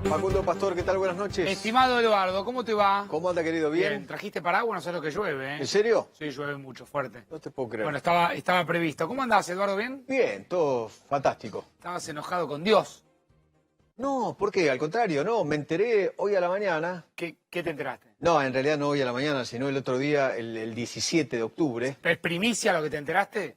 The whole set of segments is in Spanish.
Facundo Pastor, ¿qué tal? Buenas noches. Estimado Eduardo, ¿cómo te va? ¿Cómo anda, querido? ¿Bien? Bien. ¿Trajiste paraguas? No sé lo que llueve, ¿eh? ¿En serio? Sí, llueve mucho, fuerte. No te puedo creer. Bueno, estaba previsto. ¿Cómo andás, Eduardo? ¿Bien? Bien, todo fantástico. ¿Estabas enojado con Dios? No, ¿por qué? Al contrario, no, me enteré hoy a la mañana. ¿Qué te enteraste? No, en realidad no hoy a la mañana, sino el otro día, el 17 de octubre. ¿Es primicia lo que te enteraste?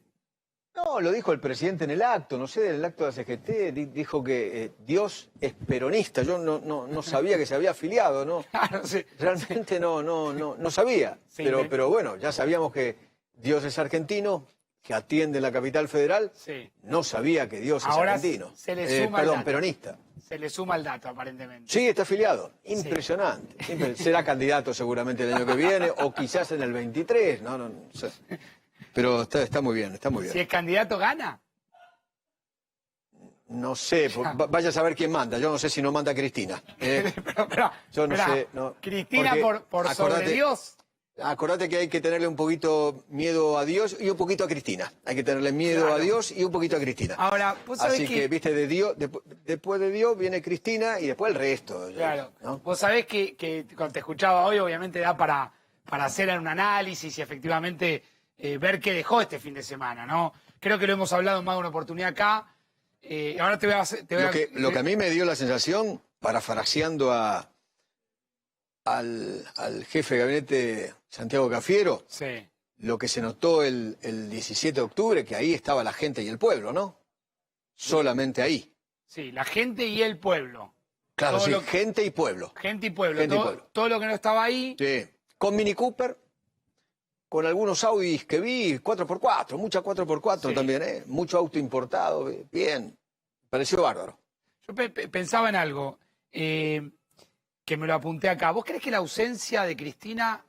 No, lo dijo el presidente en el acto, no sé, del acto de la CGT, dijo que Dios es peronista. Yo no sabía que se había afiliado, ¿no? Claro, sí. Realmente no sabía. Sí, pero bueno, ya sabíamos que Dios es argentino, que atiende en la capital federal. Sí. No sabía que Dios es Ahora argentino. se le suma el Perdón, dato. peronista. Se le suma el dato, aparentemente. Sí, está afiliado. Impresionante. Será candidato seguramente el año que viene, o quizás en el 23, no sé. Pero está muy bien, está muy bien. Si es candidato, ¿gana? No sé, vaya a saber quién manda. Yo no sé si no manda Cristina. Yo no sé. No, Cristina por sobre Dios. Acordate que hay que tenerle un poquito miedo a Dios y un poquito a Cristina. Hay que tenerle miedo a Dios y un poquito a Cristina. Ahora, vos sabés Así que, viste, de Dios, después de Dios viene Cristina y después el resto. Claro. ¿No? Vos sabés que cuando te escuchaba hoy, obviamente da para hacer un análisis y efectivamente ver qué dejó este fin de semana, ¿no? Creo que lo hemos hablado en más de una oportunidad acá. Ahora te voy a... Lo que a mí me dio la sensación, parafraseando al jefe de gabinete Santiago Cafiero, Sí. lo que se notó el 17 de octubre, que ahí estaba la gente y el pueblo, ¿no? Solamente ahí. Sí, la gente y el pueblo. Claro, Todo sí, lo- gente y pueblo. Gente y pueblo. Gente y Todo, pueblo. todo lo que no estaba ahí. Sí. Con Mini Cooper, con algunos Audis que vi, 4x4, mucha 4x4 Sí. también, ¿eh? Mucho auto importado, bien. Pareció bárbaro. Yo pensaba en algo que me lo apunté acá. ¿Vos crees que la ausencia de Cristina,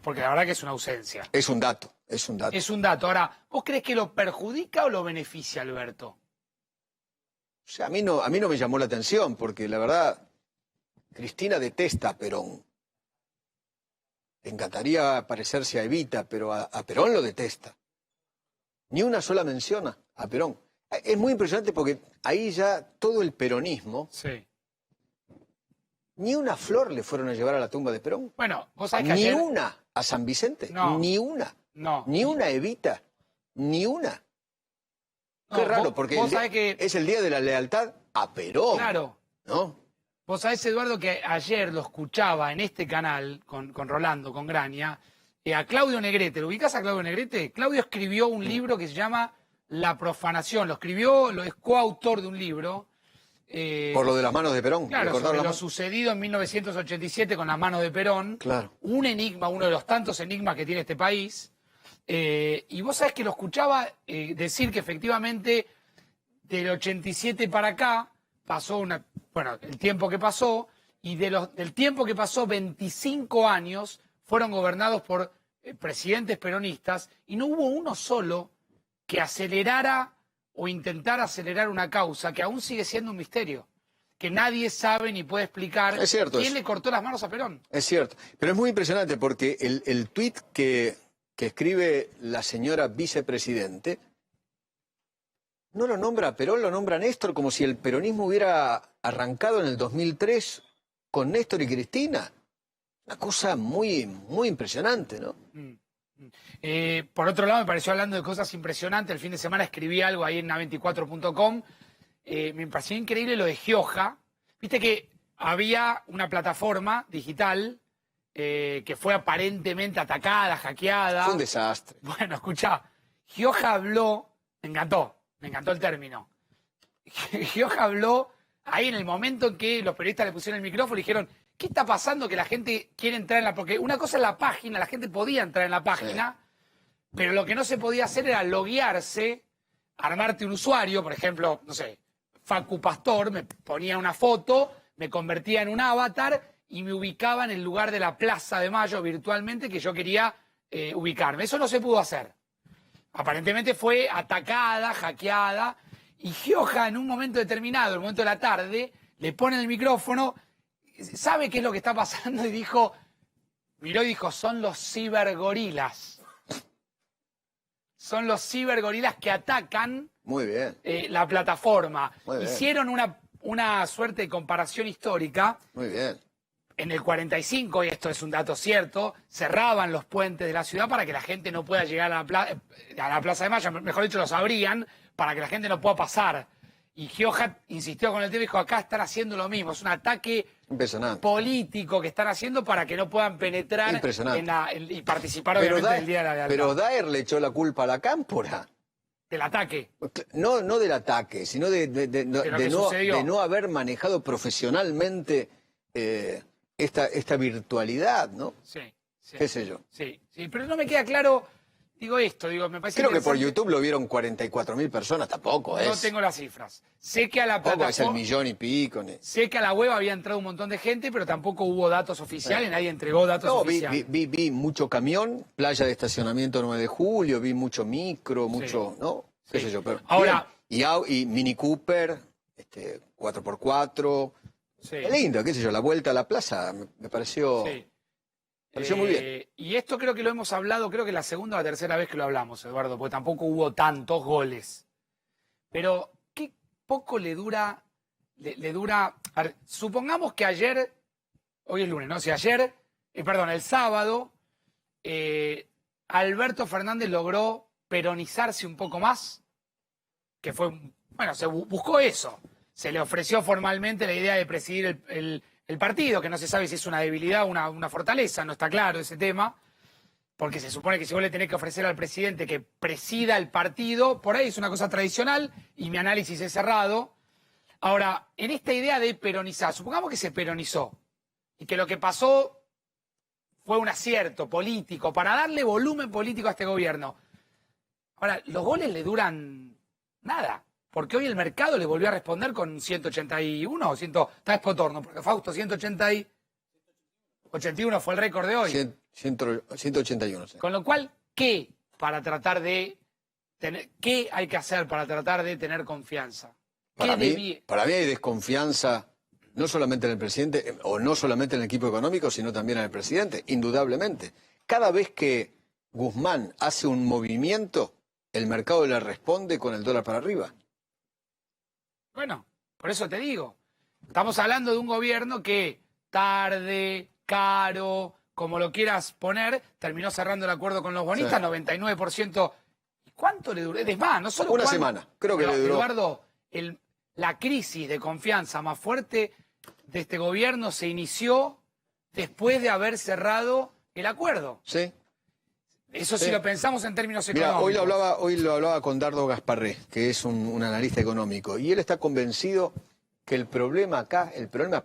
porque la verdad que es una ausencia, Es un dato, es un dato. es un dato? Ahora, ¿vos crees que lo perjudica o lo beneficia, Alberto? O sea, a mí no me llamó la atención, porque la verdad, Cristina detesta a Perón. Le encantaría parecerse a Evita, pero a Perón lo detesta. Ni una sola mención a Perón. Es muy impresionante porque ahí ya todo el peronismo, Sí. ni una flor le fueron a llevar a la tumba de Perón. Bueno, vos sabés que Ni ayer... una a San Vicente, No. ni una. No. Ni una Evita, ni una. No, Qué raro, vos- porque vos sabés que... es el día de la lealtad a Perón. Claro. ¿No? Vos sabés, Eduardo, que ayer lo escuchaba en este canal con Rolando, con Graña, a Claudio Negrete. ¿Lo ubicás a Claudio Negrete? Claudio escribió un libro que se llama La profanación. Lo escribió, es coautor de un libro. Por lo de las manos de Perón. Claro, ¿Recordaron sobre las lo manos? sucedido en 1987 con las manos de Perón. Claro. Un enigma, uno de los tantos enigmas que tiene este país. Y vos sabés que lo escuchaba decir que efectivamente del 87 para acá pasó el tiempo que pasó, y del tiempo que pasó, 25 años fueron gobernados por presidentes peronistas, y no hubo uno solo que acelerara o intentara acelerar una causa que aún sigue siendo un misterio, que nadie sabe ni puede explicar Es cierto quién eso. le cortó las manos a Perón. Es cierto. Pero es muy impresionante porque el tuit que escribe la señora vicepresidente no lo nombra a Perón, lo nombra a Néstor, como si el peronismo hubiera arrancado en el 2003 con Néstor y Cristina. Una cosa muy, muy impresionante, ¿no? Por otro lado, me pareció, hablando de cosas impresionantes, el fin de semana escribí algo ahí en a24.com, me pareció increíble lo de Gioja. Viste que había una plataforma digital que fue aparentemente atacada, hackeada. Fue un desastre. Bueno, escuchá, Gioja habló, me encantó el término. Gioja habló ahí en el momento en que los periodistas le pusieron el micrófono y dijeron, ¿qué está pasando que la gente quiere entrar en la...? Porque una cosa es la página, la gente podía entrar en la página, pero lo que no se podía hacer era loguearse, armarte un usuario, por ejemplo, no sé, Facu Pastor, me ponía una foto, me convertía en un avatar y me ubicaba en el lugar de la Plaza de Mayo virtualmente que yo quería ubicarme. Eso no se pudo hacer. Aparentemente fue atacada, hackeada, y Gioja en un momento determinado, el momento de la tarde, le ponen el micrófono, sabe qué es lo que está pasando y dijo, miró y dijo, son los cibergorilas. Son los cibergorilas que atacan Muy bien. la plataforma. Muy bien. Hicieron una suerte de comparación histórica. Muy bien. En el 45, y esto es un dato cierto, cerraban los puentes de la ciudad para que la gente no pueda llegar a la Plaza de Mayo, mejor dicho, los abrían para que la gente no pueda pasar. Y Gioja insistió con el tema y dijo, acá están haciendo lo mismo, es un ataque político que están haciendo para que no puedan penetrar y participar obviamente del Día de la Lealtad. Pero Daer le echó la culpa a la Cámpora. Del ataque. No del ataque, sino de no haber manejado profesionalmente esta virtualidad, ¿no? Sí. ¿Qué sé yo? Sí, pero no me queda claro, me parece Creo que por YouTube lo vieron 44.000 personas, tampoco es. No tengo las cifras. Sé que a la plataforma... es el millón y pico. Sé que a la web había entrado un montón de gente, pero tampoco hubo datos oficiales, nadie entregó datos oficiales. Vi mucho camión, playa de estacionamiento 9 de julio, vi mucho micro, ¿no? Qué sé yo, pero... Ahora... Y Mini Cooper, 4x4... Es lindo, qué sé yo, la vuelta a la plaza me pareció, muy bien. Y esto creo que lo hemos hablado, creo que la segunda o la tercera vez que lo hablamos, Eduardo, porque tampoco hubo tantos goles. Pero qué poco le dura... A ver, supongamos que ayer, hoy es lunes, ¿no? Si ayer, el sábado, Alberto Fernández logró peronizarse un poco más, que fue, se buscó eso. Se le ofreció formalmente la idea de presidir el partido, que no se sabe si es una debilidad o una fortaleza, no está claro ese tema, porque se supone que si vos le tenés que ofrecer al presidente que presida el partido, por ahí es una cosa tradicional y mi análisis es cerrado. Ahora, en esta idea de peronizar, supongamos que se peronizó y que lo que pasó fue un acierto político para darle volumen político a este gobierno. Ahora, los goles le duran nada. Porque hoy el mercado le volvió a responder con 181 o 100, está es Potorno, porque Fausto 181 fue el récord de hoy. 181, sí. Con lo cual, ¿qué hay que hacer para tratar de tener confianza? Para mí hay desconfianza no solamente en el presidente, o no solamente en el equipo económico, sino también en el presidente, indudablemente. Cada vez que Guzmán hace un movimiento, el mercado le responde con el dólar para arriba. Bueno, por eso te digo, estamos hablando de un gobierno que tarde, caro, como lo quieras poner, terminó cerrando el acuerdo con los bonistas, 99%. ¿Y cuánto le duró? Es más, no solo una semana, creo que le duró. Eduardo, la crisis de confianza más fuerte de este gobierno se inició después de haber cerrado el acuerdo. Sí. Eso sí lo pensamos en términos económicos. Hoy lo hablaba con Dardo Gasparré, que es un analista económico, y él está convencido que el problema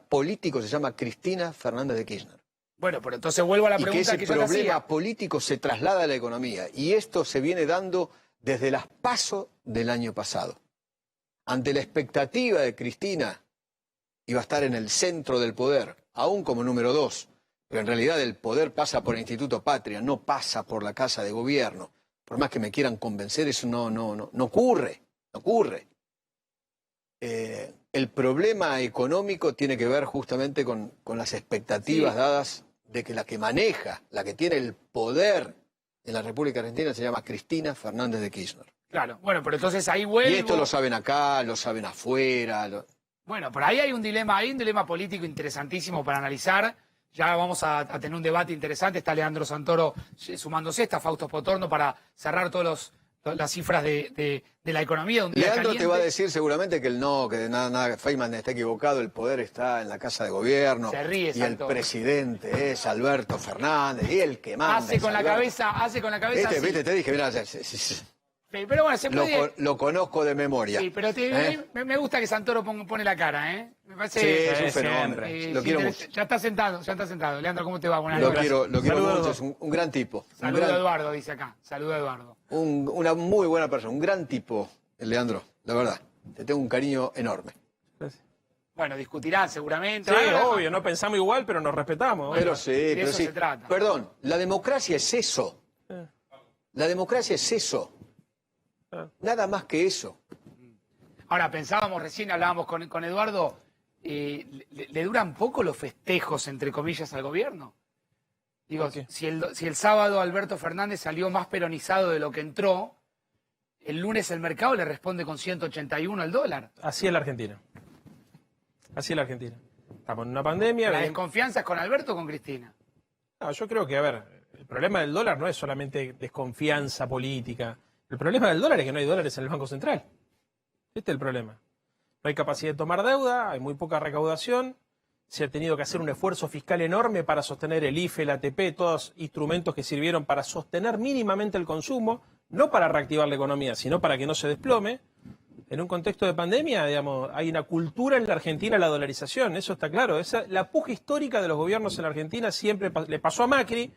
político se llama Cristina Fernández de Kirchner. Bueno, pero entonces vuelvo a la pregunta que yo te hacía. Y que ese problema político se traslada a la economía, y esto se viene dando desde las PASO del año pasado. Ante la expectativa de Cristina, iba a estar en el centro del poder, aún como número 2. Pero en realidad el poder pasa por el Instituto Patria, no pasa por la Casa de Gobierno. Por más que me quieran convencer, eso no ocurre. No ocurre. El problema económico tiene que ver justamente con las expectativas dadas de que la que maneja, la que tiene el poder en la República Argentina se llama Cristina Fernández de Kirchner. Claro, bueno, pero entonces ahí vuelvo... Y esto lo saben acá, lo saben afuera. Bueno, pero ahí hay un dilema político interesantísimo para analizar. Ya vamos a tener un debate interesante. Está Leandro Santoro sumándose, está Fausto Potorno para cerrar todas las cifras de la economía. Un día Leandro caliente. te va a decir seguramente que que nada, Feynman está equivocado, el poder está en la Casa de Gobierno. Se ríe, y Santoro. El presidente es Alberto Fernández, y el que manda. Hace con la cabeza. ¿Viste? Te dije, mirá, pero bueno, se puede... lo conozco de memoria. Sí, pero me gusta que Santoro pone la cara, ¿eh? Me parece... Sí, es un fenómeno. Lo quiero mucho. Ya está sentado. Leandro, ¿cómo te va? Buenas noches. noches. Lo quiero mucho, es un gran tipo. Saludo a Eduardo, dice acá. Saludo a Eduardo. Una muy buena persona, un gran tipo, Leandro, la verdad. Te tengo un cariño enorme. Gracias. Bueno, discutirán seguramente. Sí, obvio, no pensamos igual, pero nos respetamos. Pero sí, de eso se trata. Perdón, la democracia es eso. La democracia es eso. Nada más que eso. Ahora, recién hablábamos con Eduardo, ¿le duran poco los festejos, entre comillas, al gobierno? Digo, si el sábado Alberto Fernández salió más peronizado de lo que entró, el lunes el mercado le responde con 181 al dólar. Así es la Argentina. Así es la Argentina. Estamos en una pandemia. ¿La desconfianza es con Alberto o con Cristina? No, yo creo que, a ver, el problema del dólar no es solamente desconfianza política. El problema del dólar es que no hay dólares en el Banco Central. Este es el problema. No hay capacidad de tomar deuda, hay muy poca recaudación, se ha tenido que hacer un esfuerzo fiscal enorme para sostener el IFE, el ATP, todos instrumentos que sirvieron para sostener mínimamente el consumo, no para reactivar la economía, sino para que no se desplome. En un contexto de pandemia, digamos, hay una cultura en la Argentina, la dolarización, eso está claro. La puja histórica de los gobiernos en la Argentina siempre le pasó a Macri,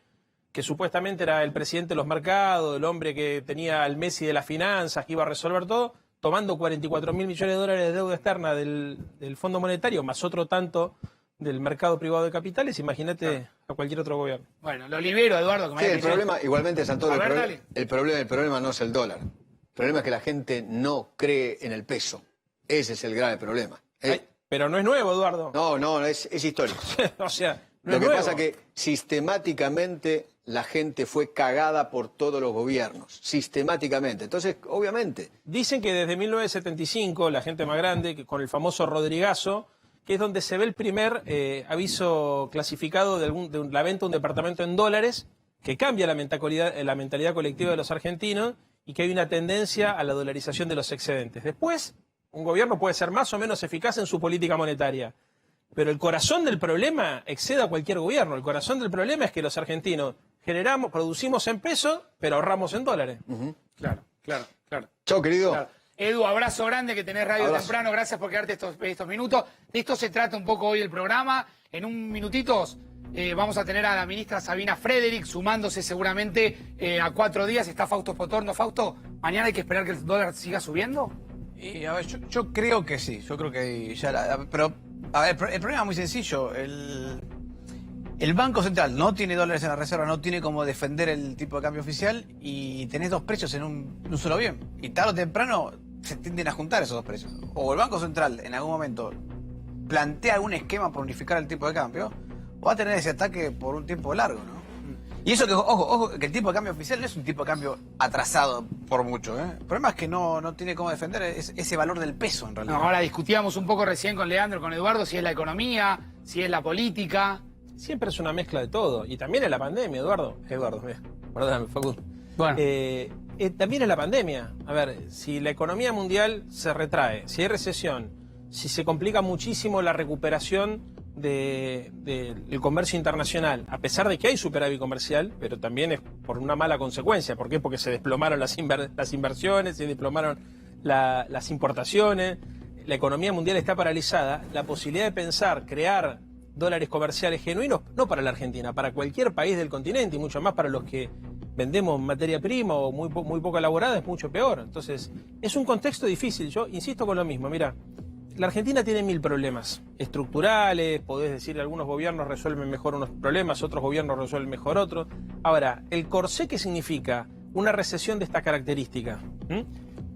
que supuestamente era el presidente de los mercados, el hombre que tenía el Messi de las finanzas, que iba a resolver todo, tomando 44.000 millones de dólares de deuda externa del Fondo Monetario, más otro tanto del mercado privado de capitales. Imagínate a cualquier otro gobierno. Bueno, lo libero, Eduardo. Sí, el problema, igualmente, Santoro, dale. el problema no es el dólar. El problema es que la gente no cree en el peso. Ese es el grave problema. Pero no es nuevo, Eduardo. No, es histórico. O sea, no Lo es que nuevo. pasa es que sistemáticamente la gente fue cagada por todos los gobiernos. Sistemáticamente. Entonces, obviamente. Dicen que desde 1975, la gente más grande, que con el famoso Rodrigazo, que es donde se ve el primer aviso clasificado de la venta de un departamento en dólares, que cambia la mentalidad colectiva de los argentinos y que hay una tendencia a la dolarización de los excedentes. Después, un gobierno puede ser más o menos eficaz en su política monetaria, pero el corazón del problema excede a cualquier gobierno. El corazón del problema es que los argentinos producimos en pesos, pero ahorramos en dólares. Claro. Chao, querido. Claro. Edu, abrazo grande, que tenés radio Abrazo. temprano. Gracias por quedarte estos minutos. De esto se trata un poco hoy el programa. En un minutitos vamos a tener a la ministra Sabina Frederick sumándose seguramente a 4 días. Está Fausto Potorno. Fausto, ¿mañana hay que esperar que el dólar siga subiendo? Y, a ver, yo creo que sí. Yo creo que ya pero, a ver, el problema es muy sencillo. El Banco Central no tiene dólares en la reserva, no tiene cómo defender el tipo de cambio oficial y tenés dos precios en un solo bien. Y tarde o temprano se tienden a juntar esos dos precios. O el Banco Central en algún momento plantea algún esquema para unificar el tipo de cambio, o va a tener ese ataque por un tiempo largo, ¿no? Y eso que, ojo, que el tipo de cambio oficial no es un tipo de cambio atrasado por mucho, ¿eh? El problema es que no tiene cómo defender ese valor del peso, en realidad. No, ahora discutíamos un poco recién con Leandro, con Eduardo, si es la economía, si es la política. Siempre es una mezcla de todo. Y también es la pandemia, Eduardo, mira, perdóname, Facundo. Bueno. También es la pandemia. A ver, si la economía mundial se retrae, si hay recesión, si se complica muchísimo la recuperación del comercio internacional, a pesar de que hay superávit comercial, pero también es por una mala consecuencia. ¿Por qué? Porque se desplomaron las inversiones, se desplomaron las importaciones, la economía mundial está paralizada. La posibilidad de pensar, crear dólares comerciales genuinos, no para la Argentina, para cualquier país del continente y mucho más para los que vendemos materia prima o muy poco elaborada, es mucho peor. Entonces, es un contexto difícil. Yo insisto con lo mismo, mira, la Argentina tiene 1000 problemas estructurales, podés decir algunos gobiernos resuelven mejor unos problemas, otros gobiernos resuelven mejor otros. Ahora, el corsé, ¿qué significa? Una recesión de esta característica,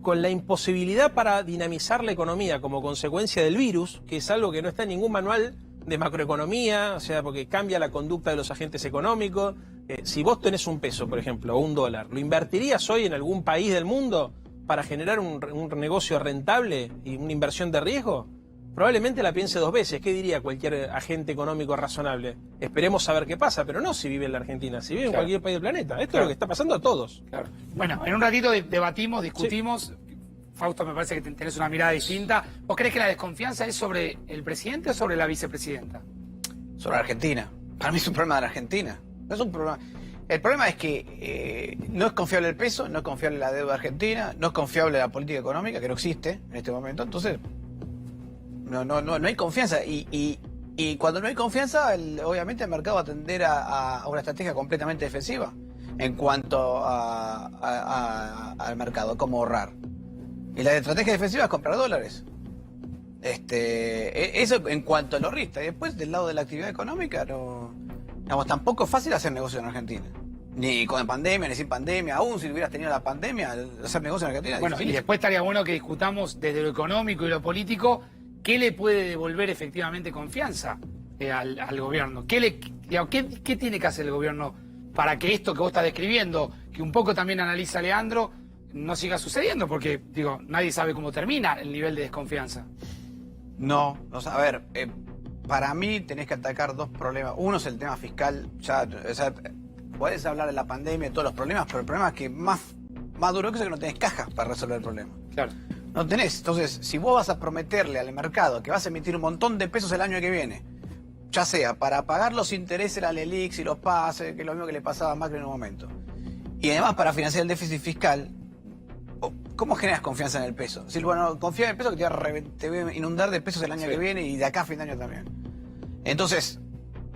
con la imposibilidad para dinamizar la economía como consecuencia del virus, que es algo que no está en ningún manual de macroeconomía, o sea, porque cambia la conducta de los agentes económicos. Si vos tenés un peso, por ejemplo, o un dólar, ¿lo invertirías hoy en algún país del mundo para generar un negocio rentable y una inversión de riesgo? Probablemente la piense 2 veces. ¿Qué diría cualquier agente económico razonable? Esperemos a ver qué pasa, pero no si vive en la Argentina, si vive en cualquier país del planeta. Esto es lo que está pasando a todos. Claro. Bueno, en un ratito debatimos, discutimos. Sí. Fausto, me parece que tenés una mirada distinta. ¿Vos crees que la desconfianza es sobre el presidente o sobre la vicepresidenta? Sobre la Argentina. Para mí es un problema de la Argentina. No es un problema. El problema es que no es confiable el peso, no es confiable la deuda argentina, no es confiable la política económica, que no existe en este momento. Entonces, no hay confianza. Y cuando no hay confianza, obviamente el mercado va a tender a una estrategia completamente defensiva en cuanto al mercado, cómo ahorrar. Y la estrategia defensiva es comprar dólares. Eso en cuanto a los riscos. Y después, del lado de la actividad económica, tampoco es fácil hacer negocio en Argentina. Ni con pandemia, ni sin pandemia. Aún si hubieras tenido la pandemia, hacer negocio en Argentina es bueno, difícil. Y después estaría bueno que discutamos desde lo económico y lo político, ¿qué le puede devolver efectivamente confianza al gobierno? ¿Qué tiene que hacer el gobierno para que esto que vos estás describiendo, que un poco también analiza Leandro, no siga sucediendo? Porque, nadie sabe cómo termina el nivel de desconfianza. No, a ver, para mí tenés que atacar dos problemas. Uno es el tema fiscal. O sea, podés hablar de la pandemia y todos los problemas, pero el problema es que más duro que eso es que no tenés caja para resolver el problema. Claro. No tenés. Entonces, si vos vas a prometerle al mercado que vas a emitir un montón de pesos el año que viene, ya sea para pagar los intereses, la LELIX y los pases, que es lo mismo que le pasaba a Macri en un momento, y además para financiar el déficit fiscal, ¿cómo generas confianza en el peso? Es decir, bueno, confía en el peso que te va a inundar de pesos el año que viene y de acá a fin de año también. Entonces,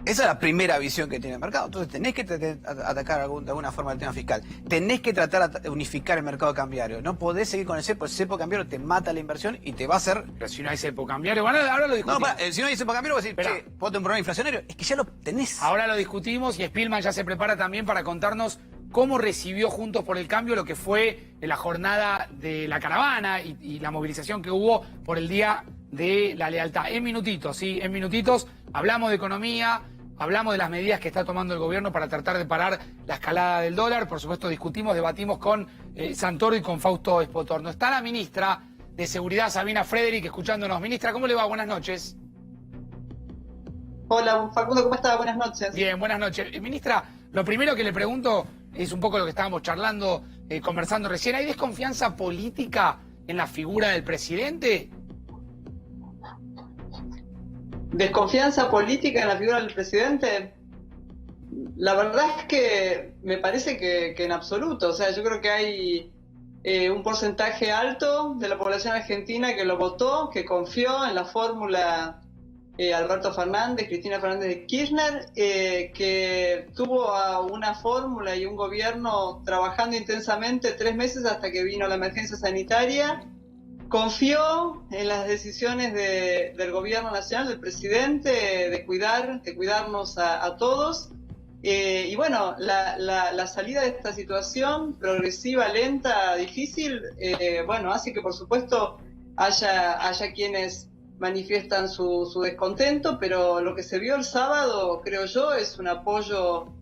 esa es la primera visión que tiene el mercado. Entonces tenés que atacar de alguna forma el tema fiscal. Tenés que tratar de unificar el mercado cambiario. No podés seguir con el cepo. El cepo cambiario te mata la inversión y te va a hacer... Pero si no hay cepo cambiario, bueno, ahora lo discutimos. No, si no hay cepo cambiario, vas a decir, che, ¿puedo tener un problema inflacionario? Es que ya lo tenés. Ahora lo discutimos y Spillman ya se prepara también para contarnos cómo recibió Juntos por el Cambio lo que fue la jornada de la caravana y la movilización que hubo por el Día de la Lealtad. En minutitos, ¿sí? En minutitos hablamos de economía, hablamos de las medidas que está tomando el gobierno para tratar de parar la escalada del dólar. Por supuesto, discutimos, debatimos con Santoro y con Fausto Espotorno. Está la ministra de Seguridad, Sabina Frederick, escuchándonos. Ministra, ¿cómo le va? Buenas noches. Hola, Facundo, ¿cómo está? Buenas noches. Bien, buenas noches. Ministra, lo primero que le pregunto es un poco lo que estábamos charlando, conversando recién. ¿Hay desconfianza política en la figura del presidente? ¿Desconfianza política en la figura del presidente? La verdad es que me parece que en absoluto. O sea, yo creo que hay un porcentaje alto de la población argentina que lo votó, que confió en la fórmula Alberto Fernández, Cristina Fernández de Kirchner, que tuvo a una fórmula y un gobierno trabajando intensamente 3 meses hasta que vino la emergencia sanitaria. Confió en las decisiones del gobierno nacional, del presidente, de cuidarnos a todos. Y bueno, la salida de esta situación progresiva, lenta, difícil, bueno, hace que por supuesto haya quienes manifiestan su descontento, pero lo que se vio el sábado, creo yo, es un apoyo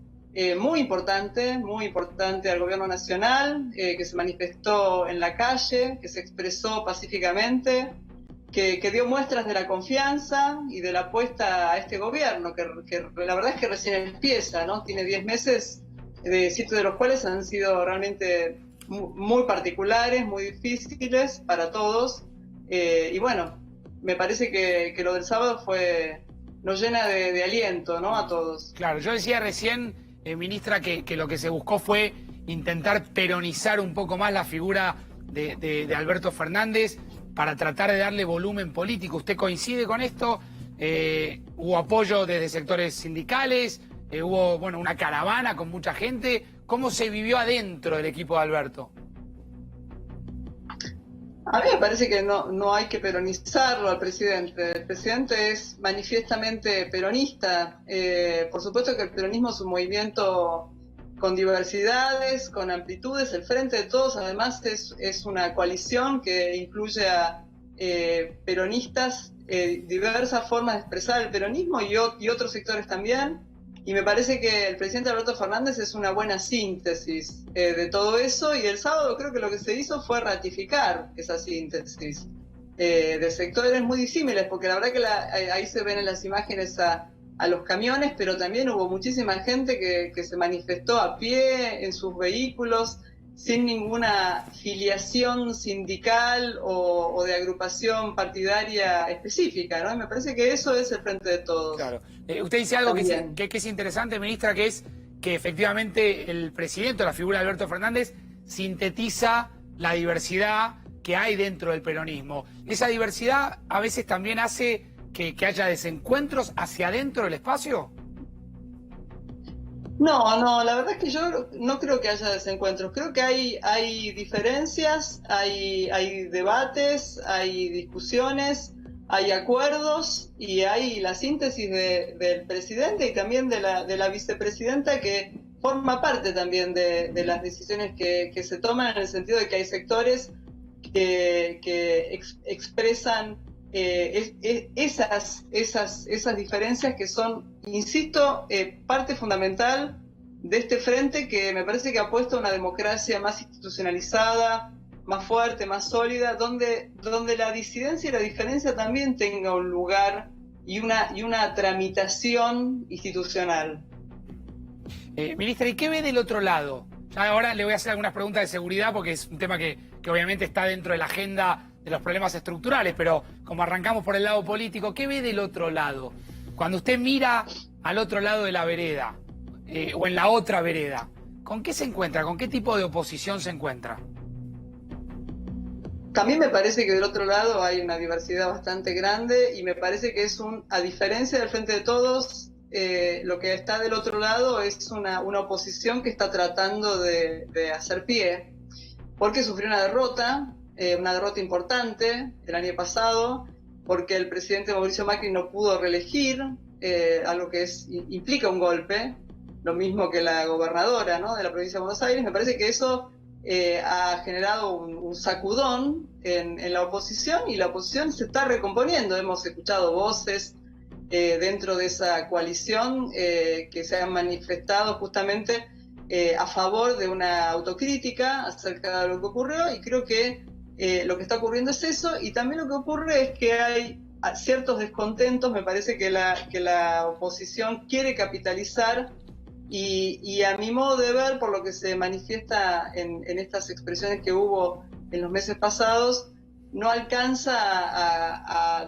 muy importante al gobierno nacional, que se manifestó en la calle, que se expresó pacíficamente, que dio muestras de la confianza y de la apuesta a este gobierno, que la verdad es que recién empieza, ¿no? Tiene 10 meses, 7 de los cuales han sido realmente muy particulares, muy difíciles para todos, y bueno, me parece que lo del sábado nos llena de aliento, ¿no? A todos. Claro, yo decía recién, ministra, que lo que se buscó fue intentar peronizar un poco más la figura de Alberto Fernández para tratar de darle volumen político. ¿Usted coincide con esto? Hubo apoyo desde sectores sindicales, hubo una caravana con mucha gente. ¿Cómo se vivió adentro del equipo de Alberto? A mí me parece que no hay que peronizarlo al presidente. El presidente es manifiestamente peronista. Por supuesto que el peronismo es un movimiento con diversidades, con amplitudes. El Frente de Todos, además, es una coalición que incluye a peronistas, diversas formas de expresar el peronismo y otros sectores también. Y me parece que el presidente Alberto Fernández es una buena síntesis de todo eso, y el sábado creo que lo que se hizo fue ratificar esa síntesis de sectores muy disímiles, porque la verdad que ahí se ven en las imágenes a los camiones, pero también hubo muchísima gente que se manifestó a pie en sus vehículos, sin ninguna filiación sindical o de agrupación partidaria específica, ¿no? Y me parece que eso es el Frente de Todos. Claro. Usted dice algo que es interesante, ministra, que es que efectivamente el presidente, la figura de Alberto Fernández, sintetiza la diversidad que hay dentro del peronismo. Esa diversidad a veces también hace que haya desencuentros hacia adentro del espacio. No, la verdad es que yo no creo que haya desencuentros. Creo que hay diferencias, hay debates, hay discusiones, hay acuerdos y hay la síntesis del presidente y también de la vicepresidenta, que forma parte también de las decisiones que se toman, en el sentido de que hay sectores que expresan esas diferencias que son, insisto, parte fundamental de este frente, que me parece que apuesta a una democracia más institucionalizada, más fuerte, más sólida, donde la disidencia y la diferencia también tenga un lugar y una tramitación institucional. Ministra, ¿y qué ve del otro lado? Ya ahora le voy a hacer algunas preguntas de seguridad porque es un tema que obviamente está dentro de la agenda de los problemas estructurales, pero como arrancamos por el lado político, ¿qué ve del otro lado? Cuando usted mira al otro lado de la vereda, o en la otra vereda, ¿con qué se encuentra? ¿Con qué tipo de oposición se encuentra? También me parece que del otro lado hay una diversidad bastante grande y me parece que a diferencia del Frente de Todos, lo que está del otro lado es una oposición que está tratando de hacer pie, porque sufrió una derrota importante el año pasado, porque el presidente Mauricio Macri no pudo reelegir, algo que implica un golpe, lo mismo que la gobernadora, ¿no?, de la provincia de Buenos Aires. Me parece que eso ha generado un sacudón en la oposición, y la oposición se está recomponiendo. Hemos escuchado voces dentro de esa coalición que se han manifestado justamente a favor de una autocrítica acerca de lo que ocurrió, y creo que lo que está ocurriendo es eso, y también lo que ocurre es que hay ciertos descontentos. Me parece que la oposición quiere capitalizar, y a mi modo de ver, por lo que se manifiesta en estas expresiones que hubo en los meses pasados, no alcanza a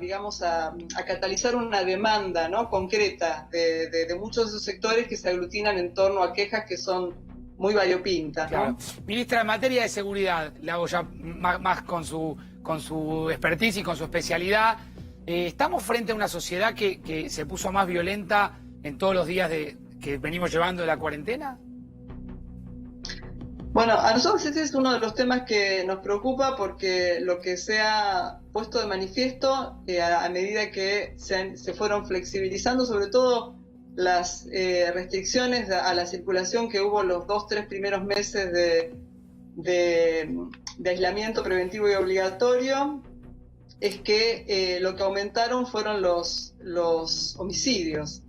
catalizar una demanda, ¿no?, concreta de muchos de esos sectores que se aglutinan en torno a quejas que son muy variopintas, ¿no? Claro. Ministra, en materia de seguridad, le hago ya más con su expertise y con su especialidad. ¿Estamos frente a una sociedad que se puso más violenta en todos los días que venimos llevando de la cuarentena? Bueno, a nosotros este es uno de los temas que nos preocupa, porque lo que se ha puesto de manifiesto a medida que se fueron flexibilizando, sobre todo las restricciones a la circulación que hubo los 2-3 primeros meses de aislamiento preventivo y obligatorio, es que lo que aumentaron fueron los homicidios.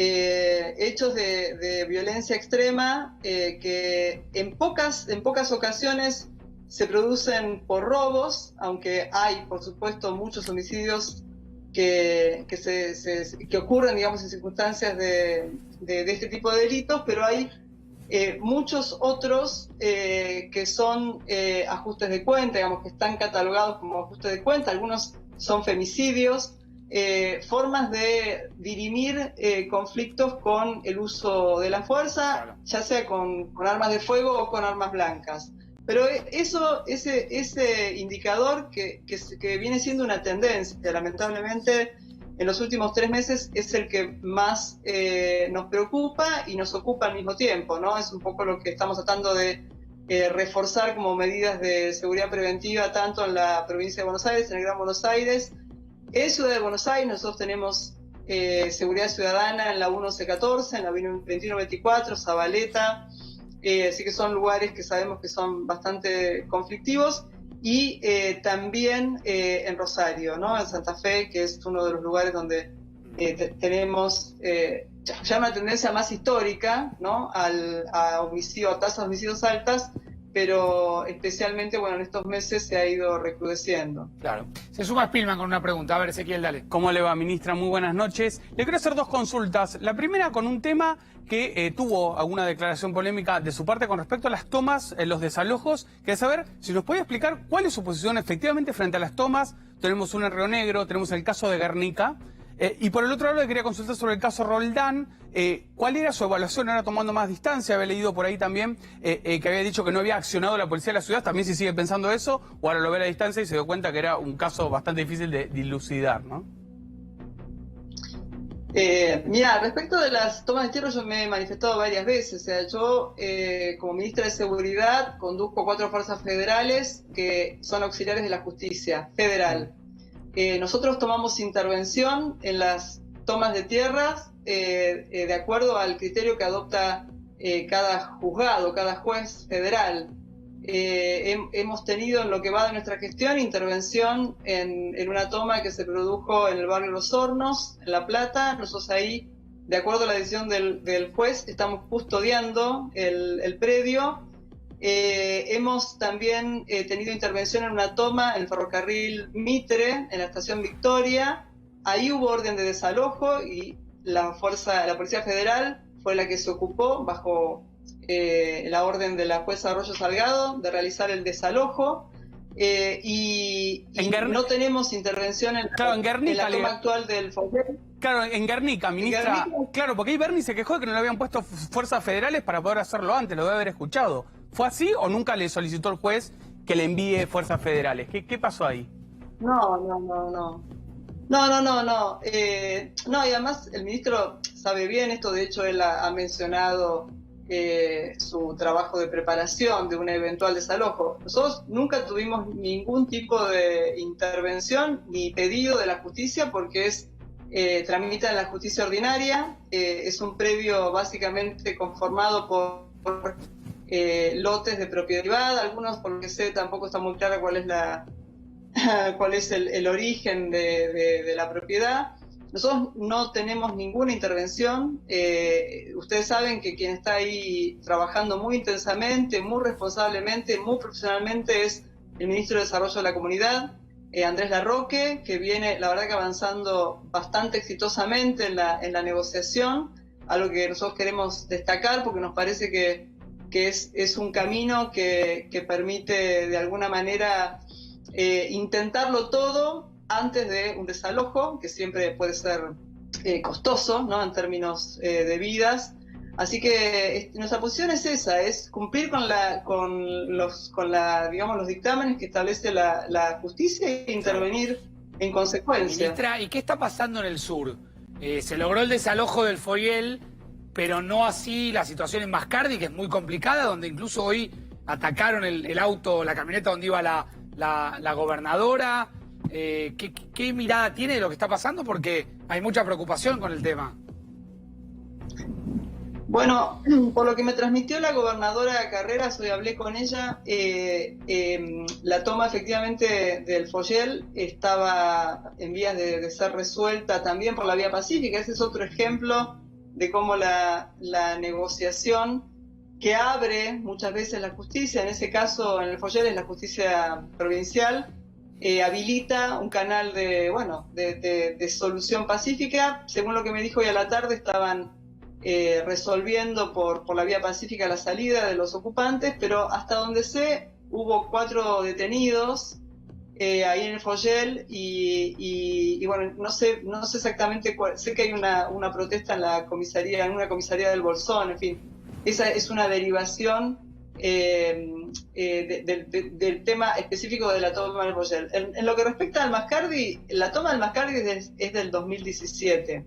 Hechos de violencia extrema que en pocas ocasiones se producen por robos, aunque hay, por supuesto, muchos homicidios que ocurren, digamos, en circunstancias de este tipo de delitos, pero hay muchos otros que son ajustes de cuenta, digamos, que están catalogados como ajustes de cuenta. Algunos son femicidios, formas de dirimir conflictos con el uso de la fuerza, claro, ya sea con armas de fuego o con armas blancas. Pero ese indicador que viene siendo una tendencia, lamentablemente, en los últimos 3 meses, es el que más nos preocupa y nos ocupa al mismo tiempo, ¿no? Es un poco lo que estamos tratando de reforzar como medidas de seguridad preventiva, tanto en la provincia de Buenos Aires, en el Gran Buenos Aires. En Ciudad de Buenos Aires nosotros tenemos seguridad ciudadana en la 1114, en la 2124, Zabaleta, así que son lugares que sabemos que son bastante conflictivos, y también en Rosario, ¿no?, en Santa Fe, que es uno de los lugares donde tenemos ya una tendencia más histórica, ¿no?, a tasas de homicidios altas, pero especialmente, bueno, en estos meses se ha ido recrudeciendo. Claro. Se suma Spillman con una pregunta. A ver, Ezequiel, dale. ¿Cómo le va, ministra? Muy buenas noches. Le quiero hacer 2 consultas. La primera con un tema que tuvo alguna declaración polémica de su parte con respecto a las tomas, los desalojos. Quería saber si nos puede explicar cuál es su posición efectivamente frente a las tomas. Tenemos una en Río Negro, tenemos el caso de Guernica. Y por el otro lado le quería consultar sobre el caso Roldán. ¿Cuál era su evaluación ahora tomando más distancia? Había leído por ahí también que había dicho que no había accionado la policía de la ciudad. También si sigue pensando eso, o ahora lo ve a la distancia y se dio cuenta que era un caso bastante difícil de dilucidar, ¿no? Mira, respecto de las tomas de tierra, yo me he manifestado varias veces. O sea, yo como ministra de Seguridad conduzco 4 fuerzas federales que son auxiliares de la justicia federal. Nosotros tomamos intervención en las tomas de tierras de acuerdo al criterio que adopta cada juzgado, cada juez federal. Hemos tenido, en lo que va de nuestra gestión, intervención en una toma que se produjo en el barrio Los Hornos, en La Plata. Nosotros ahí, de acuerdo a la decisión del juez, estamos custodiando el predio, Hemos también tenido intervención en una toma en el ferrocarril Mitre, en la estación Victoria. Ahí hubo orden de desalojo y la Policía Federal fue la que se ocupó, bajo la orden de la jueza Arroyo Salgado, de realizar el desalojo. Y no tenemos intervención en la toma actual del Foguel. Claro, en Guernica, ministra. Claro, porque ahí Bernie se quejó de que no le habían puesto fuerzas federales para poder hacerlo antes, lo debe haber escuchado. ¿Fue así o nunca le solicitó el juez que le envíe fuerzas federales? ¿Qué pasó ahí? No, y además el ministro sabe bien esto, de hecho él ha mencionado su trabajo de preparación de un eventual desalojo. Nosotros nunca tuvimos ningún tipo de intervención ni pedido de la justicia porque tramita en la justicia ordinaria, es un previo básicamente conformado por lotes de propiedad privada, algunos por lo que sé tampoco está muy claro cuál es el origen de la propiedad. Nosotros no tenemos ninguna intervención. Ustedes saben que quien está ahí trabajando muy intensamente, muy responsablemente, muy profesionalmente es el ministro de Desarrollo de la Comunidad, Andrés Larroque, que viene, la verdad, que avanzando bastante exitosamente en la negociación, algo que nosotros queremos destacar porque nos parece que es un camino que permite de alguna manera intentarlo todo antes de un desalojo, que siempre puede ser costoso, ¿no?, en términos de vidas. Así que nuestra posición es esa, es cumplir con los dictámenes que establece la justicia e intervenir en consecuencia. Ministra, ¿y qué está pasando en el sur? Se logró el desalojo del Foguel, pero no así la situación en Mascardi, que es muy complicada, donde incluso hoy atacaron el auto, la camioneta donde iba la gobernadora. ¿Qué mirada tiene de lo que está pasando? Porque hay mucha preocupación con el tema. Bueno, por lo que me transmitió la gobernadora Carreras, hoy hablé con ella, la toma efectivamente del Foguel estaba en vías de ser resuelta también por la vía pacífica. Ese es otro ejemplo de cómo la negociación que abre muchas veces la justicia, en ese caso en el Foguel es la justicia provincial, habilita un canal de solución pacífica. Según lo que me dijo hoy a la tarde, estaban resolviendo por la vía pacífica la salida de los ocupantes, pero hasta donde sé hubo 4 detenidos ahí en el Foguel y bueno, no sé exactamente sé que hay una protesta en una comisaría del Bolsón, en fin, esa es una derivación del tema específico de la toma del Foguel. En lo que respecta al Mascardi, la toma del Mascardi es del 2017.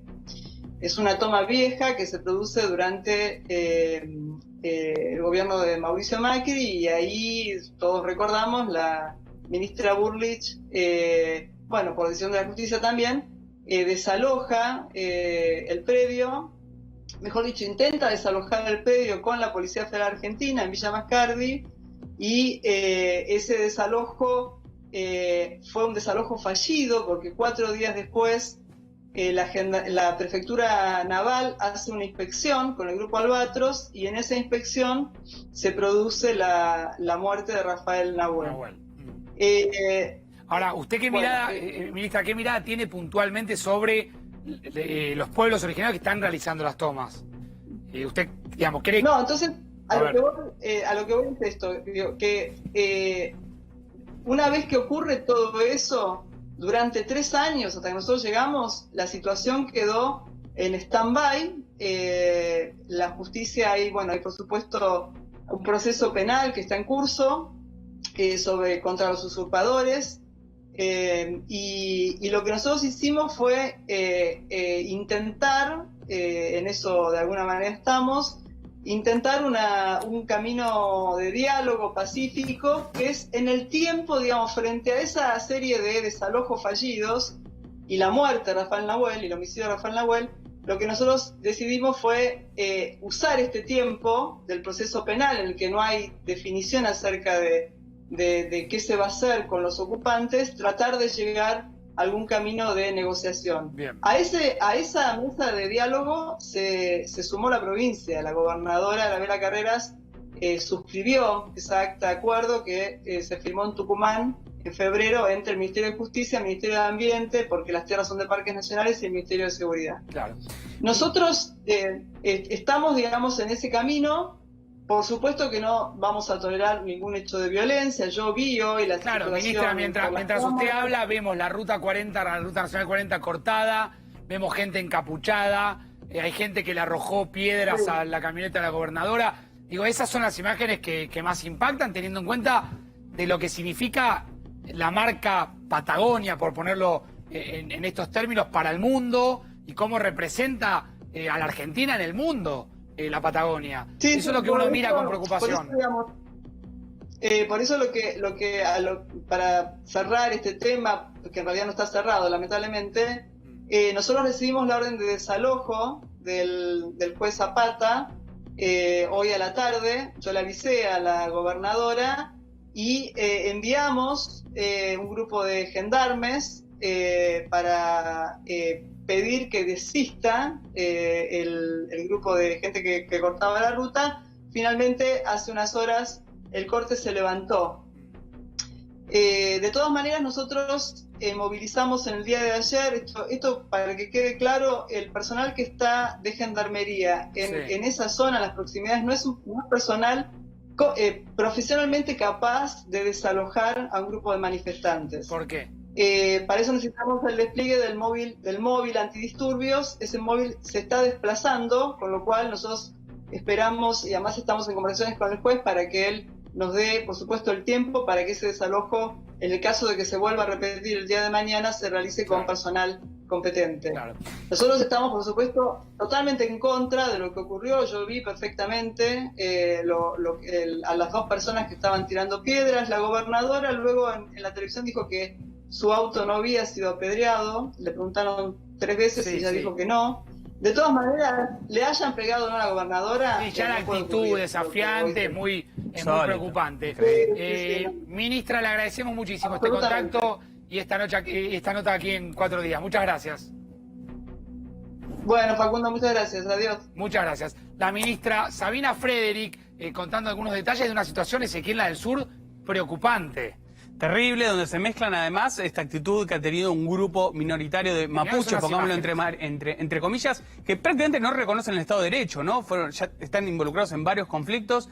Es una toma vieja que se produce durante el gobierno de Mauricio Macri, y ahí todos recordamos la ministra Burlich, por decisión de la justicia también, desaloja el predio, mejor dicho, intenta desalojar el predio con la Policía Federal Argentina en Villa Mascardi, y ese desalojo fue un desalojo fallido porque 4 días después la Prefectura Naval hace una inspección con el Grupo Albatros, y en esa inspección se produce la muerte de Rafael Nahuel. Ahora, ¿usted qué mirada, ministra, qué mirada tiene puntualmente sobre los pueblos originarios que están realizando las tomas? ¿Usted, digamos, cree? No, entonces, a lo que voy es esto, digo, que una vez que ocurre todo eso, durante 3 años, hasta que nosotros llegamos, la situación quedó en stand-by. La justicia, hay por supuesto un proceso penal que está en curso contra los usurpadores, y lo que nosotros hicimos fue intentar, en eso de alguna manera estamos, intentar un camino de diálogo pacífico, que es en el tiempo, digamos, frente a esa serie de desalojos fallidos y la muerte de Rafael Nahuel y el homicidio de Rafael Nahuel, lo que nosotros decidimos fue usar este tiempo del proceso penal, en el que no hay definición acerca de qué se va a hacer con los ocupantes, tratar de llegar a algún camino de negociación. Bien. A esa mesa de diálogo se sumó la provincia. La gobernadora Anabela Carreras suscribió esa acta de acuerdo que se firmó en Tucumán en febrero entre el Ministerio de Justicia, el Ministerio de Ambiente, porque las tierras son de parques nacionales, y el Ministerio de Seguridad. Claro. Nosotros estamos, digamos, en ese camino. Por supuesto que no vamos a tolerar ningún hecho de violencia. Yo vi hoy la Claro, circulación ministra, mientras por las usted cámaras. habla, vemos la Ruta 40, la Ruta Nacional 40 cortada, vemos gente encapuchada, hay gente que le arrojó piedras a la camioneta de la gobernadora. Digo, esas son las imágenes que más impactan, teniendo en cuenta de lo que significa la marca Patagonia, por ponerlo en estos términos, para el mundo, y cómo representa a la Argentina en el mundo. La Patagonia. Sí, eso es lo que uno mira con preocupación. Por eso, para cerrar este tema, que en realidad no está cerrado, lamentablemente, nosotros recibimos la orden de desalojo del juez Zapata hoy a la tarde. Yo le avisé a la gobernadora y enviamos un grupo de gendarmes para pedir que desista el grupo de gente que cortaba la ruta. Finalmente, hace unas horas, el corte se levantó. De todas maneras, nosotros movilizamos en el día de ayer, esto para que quede claro, el personal que está de gendarmería en esa zona, en las proximidades, no es personal profesionalmente capaz de desalojar a un grupo de manifestantes. ¿Por qué? Para eso necesitamos el despliegue del móvil antidisturbios. Ese móvil se está desplazando, con lo cual nosotros esperamos, y además estamos en conversaciones con el juez para que él nos dé, por supuesto, el tiempo para que ese desalojo, en el caso de que se vuelva a repetir el día de mañana, se realice con personal competente. Claro. Nosotros estamos, por supuesto, totalmente en contra de lo que ocurrió. Yo vi perfectamente a las dos personas que estaban tirando piedras. La gobernadora luego en la televisión dijo que su auto no había sido apedreado. Le preguntaron 3 veces y ella dijo que no. De todas maneras, le hayan pegado o no a la gobernadora. Sí, ya la no puede actitud ocurrir, desafiante es muy preocupante. Sí. Ministra, le agradecemos muchísimo este contacto y esta nota aquí en 4 días. Muchas gracias. Bueno, Facundo, muchas gracias. Adiós. Muchas gracias. La ministra Sabina Frederick contando algunos detalles de una situación, Ezequiel, la del sur, preocupante. Terrible, donde se mezclan además esta actitud que ha tenido un grupo minoritario de mapuches, pongámoslo entre comillas, que prácticamente no reconocen el Estado de Derecho, ¿no? Ya están involucrados en varios conflictos.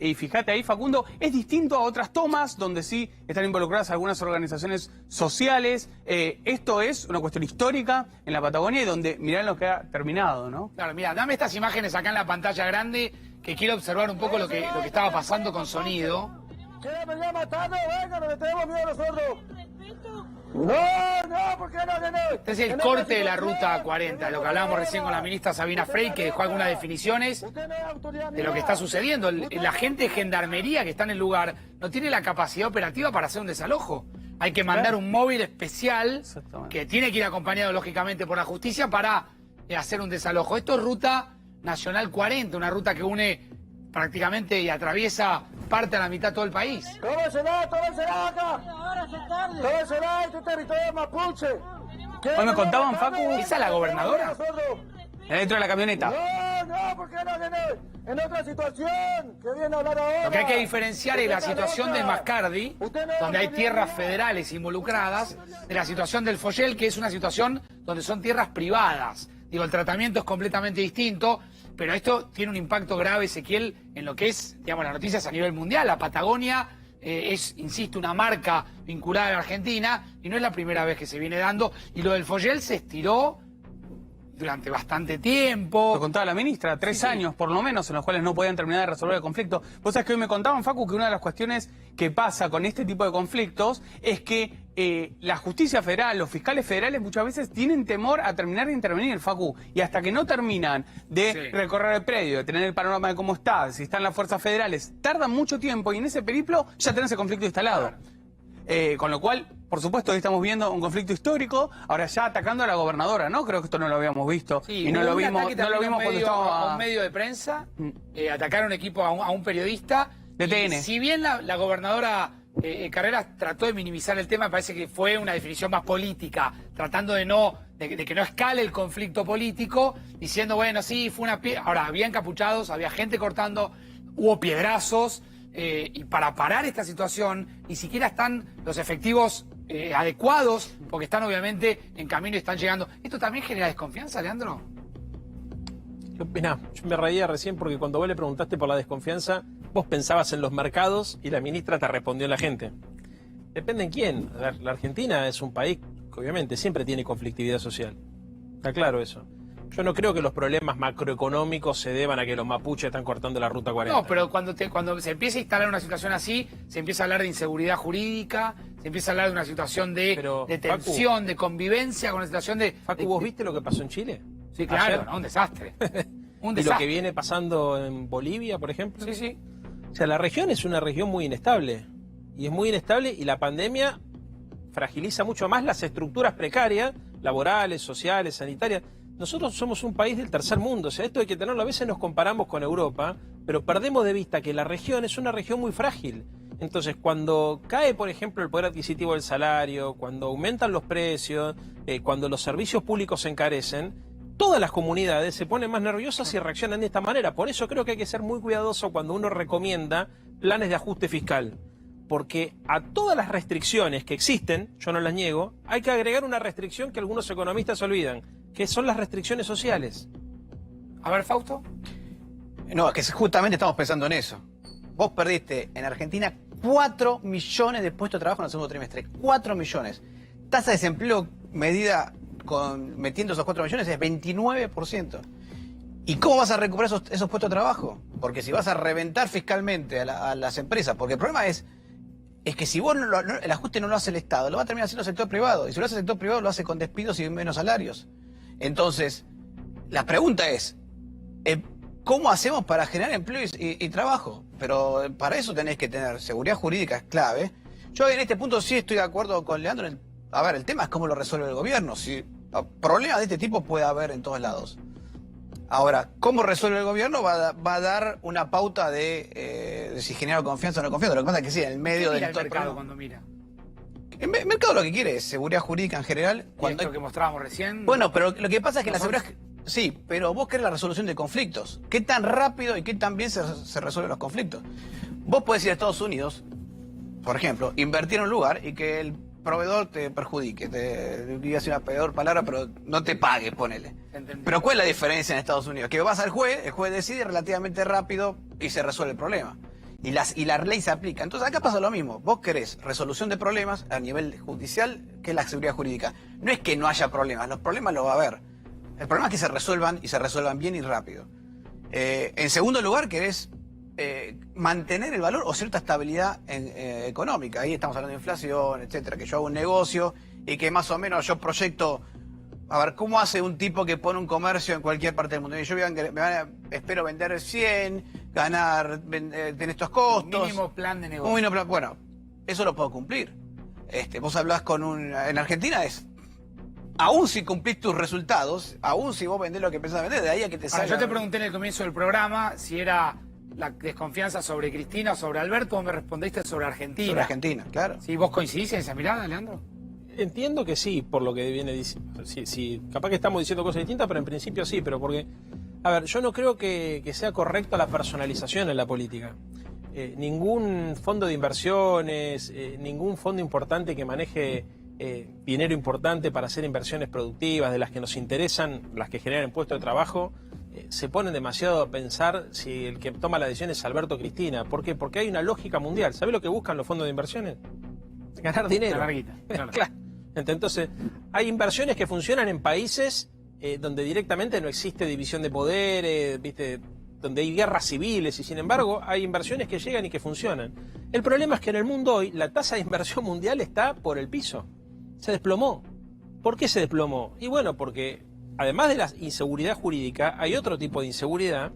Y fíjate ahí, Facundo, es distinto a otras tomas donde sí están involucradas algunas organizaciones sociales. Esto es una cuestión histórica en la Patagonia y donde mirá lo que ha terminado, ¿no? Claro, mira, dame estas imágenes acá en la pantalla grande, que quiero observar un poco lo que estaba pasando con sonido. ¿Qué me está matando? Venga, no le tenemos miedo nosotros. No, ¿por qué no? Este es el corte de la Ruta 40, lo que hablábamos recién con la ministra Sabina Frey, que dejó algunas definiciones de lo que está sucediendo. La gente de gendarmería que está en el lugar no tiene la capacidad operativa para hacer un desalojo. Hay que mandar un móvil especial que tiene que ir acompañado, lógicamente, por la justicia para hacer un desalojo. Esto es Ruta Nacional 40, una ruta que une prácticamente y atraviesa parte a la mitad todo el país. Tómensela acá. Tómensela, este territorio mapuche. Hoy me contaban, Facu, ¿esa es la gobernadora? dentro de la camioneta. No, ¿por qué no viene en otra situación? Que viene a hablar ahora. Lo que hay que diferenciar es la situación del Mascardi, donde hay tierras federales involucradas, de la situación del Follel, que es una situación donde son tierras privadas. Digo, el tratamiento es completamente distinto, pero esto tiene un impacto grave, Ezequiel, en lo que es, digamos, las noticias a nivel mundial. La Patagonia es, insisto, una marca vinculada a la Argentina y no es la primera vez que se viene dando. Y lo del Follel se estiró durante bastante tiempo. Lo contaba la ministra, 3 años por lo menos, en los cuales no podían terminar de resolver el conflicto. Vos sabés que hoy me contaban, Facu, que una de las cuestiones que pasa con este tipo de conflictos es que la justicia federal, los fiscales federales muchas veces tienen temor a terminar de intervenir, Facu, y hasta que no terminan de recorrer el predio, de tener el panorama de cómo está, si están las fuerzas federales, tardan mucho tiempo y en ese periplo ya tenés el conflicto instalado. Con lo cual, por supuesto, hoy estamos viendo un conflicto histórico, ahora ya atacando a la gobernadora, ¿no? Creo que esto no lo habíamos visto. Sí, y no lo vimos cuando cuando estaba a un medio de prensa, atacaron equipo a un periodista. De TN. Si bien la gobernadora Carreras trató de minimizar el tema, parece que fue una definición más política, tratando de que no escale el conflicto político, diciendo, bueno, sí, fue una... Ahora, había encapuchados, había gente cortando hubo piedrazos, y para parar esta situación ni siquiera están los efectivos adecuados, porque están obviamente en camino y están llegando. ¿Esto también genera desconfianza, Leandro? Mirá, yo me reía recién porque cuando vos le preguntaste por la desconfianza, vos pensabas en los mercados y la ministra te respondió en la gente. Depende en quién. La Argentina es un país que obviamente siempre tiene conflictividad social. Está claro eso. Yo no creo que los problemas macroeconómicos se deban a que los mapuches están cortando la ruta 40. No, pero cuando se empieza a instalar una situación así, se empieza a hablar de inseguridad jurídica, se empieza a hablar de una situación de tensión, Facu, de convivencia, con una situación de... Facu, ¿vos viste lo que pasó en Chile? Sí, claro, no, un desastre. Un desastre. ¿Y lo que viene pasando en Bolivia, por ejemplo? Sí, sí. O sea, la región es una región muy inestable. Y es muy inestable y la pandemia fragiliza mucho más las estructuras precarias, laborales, sociales, sanitarias. Nosotros somos un país del tercer mundo, o sea, esto hay que tenerlo. A veces nos comparamos con Europa, pero perdemos de vista que la región es una región muy frágil. Entonces, cuando cae, por ejemplo, el poder adquisitivo del salario, cuando aumentan los precios, cuando los servicios públicos se encarecen, todas las comunidades se ponen más nerviosas y reaccionan de esta manera. Por eso creo que hay que ser muy cuidadoso cuando uno recomienda planes de ajuste fiscal. Porque a todas las restricciones que existen, yo no las niego, hay que agregar una restricción que algunos economistas olvidan, que son las restricciones sociales. A ver, Fausto. No, que justamente estamos pensando en eso. Vos perdiste en Argentina 4 millones de puestos de trabajo en el segundo trimestre. 4 millones. Tasa de desempleo medida metiendo esos 4 millones es 29%. ¿Y cómo vas a recuperar esos puestos de trabajo? Porque si vas a reventar fiscalmente a las empresas, porque el problema es que si vos el ajuste no lo hace el Estado, lo va a terminar haciendo el sector privado. Y si lo hace el sector privado, lo hace con despidos y menos salarios. Entonces, la pregunta es, ¿cómo hacemos para generar empleo y trabajo? Pero para eso tenés que tener seguridad jurídica, es clave. Yo en este punto sí estoy de acuerdo con Leandro. A ver, el tema es cómo lo resuelve el gobierno. Si problemas de este tipo puede haber en todos lados. Ahora, ¿cómo resuelve el gobierno? Va a dar una pauta de si genera confianza o no confianza. Lo que pasa es que sí, en el medio del mercado cuando mira. El mercado lo que quiere es seguridad jurídica en general. Cuando lo que mostrábamos recién. Bueno, pero lo que pasa es que la seguridad... Sí, pero vos querés la resolución de conflictos. ¿Qué tan rápido y qué tan bien se resuelven los conflictos? Vos podés ir a Estados Unidos, por ejemplo, invertir en un lugar y que el proveedor te perjudique. Iba a decir una peor palabra, pero no te pague, ponele. Entendí. Pero ¿cuál es la diferencia en Estados Unidos? Que vas al juez, el juez decide relativamente rápido y se resuelve el problema. Y la ley se aplica. Entonces acá pasa lo mismo. Vos querés resolución de problemas a nivel judicial, que es la seguridad jurídica. No es que no haya problemas, los problemas los va a haber. El problema es que se resuelvan y se resuelvan bien y rápido. En segundo lugar, querés mantener el valor o cierta estabilidad económica. Ahí estamos hablando de inflación, etcétera. Que yo hago un negocio y que más o menos yo proyecto... A ver, ¿cómo hace un tipo que pone un comercio en cualquier parte del mundo? Yo espero vender 100, ganar en estos costos. Un mínimo plan de negocio. Un mínimo plan, bueno, eso lo puedo cumplir. Vos hablás en Argentina aún si cumplís tus resultados, aún si vos vendés lo que pensás vender, de ahí a que te salga... Yo te pregunté en el comienzo del programa si era la desconfianza sobre Cristina o sobre Alberto, vos me respondiste sobre Argentina. Sobre Argentina, claro. ¿Sí, vos coincidís en esa mirada, Leandro? Entiendo que sí, por lo que viene diciendo. Sí, capaz que estamos diciendo cosas distintas, pero en principio sí, pero porque... A ver, yo no creo que sea correcta la personalización en la política. Ningún fondo de inversiones, ningún fondo importante que maneje dinero importante para hacer inversiones productivas, de las que nos interesan, las que generan puestos de trabajo, se ponen demasiado a pensar si el que toma la decisión es Alberto o Cristina. ¿Por qué? Porque hay una lógica mundial. ¿Sabe lo que buscan los fondos de inversiones? Ganar dinero. Ganar guita, claro. Claro. Entonces, hay inversiones que funcionan en países donde directamente no existe división de poderes, ¿viste? Donde hay guerras civiles y sin embargo hay inversiones que llegan y que funcionan. El problema es que en el mundo hoy la tasa de inversión mundial está por el piso. Se desplomó. ¿Por qué se desplomó? Y bueno, porque además de la inseguridad jurídica, hay otro tipo de inseguridad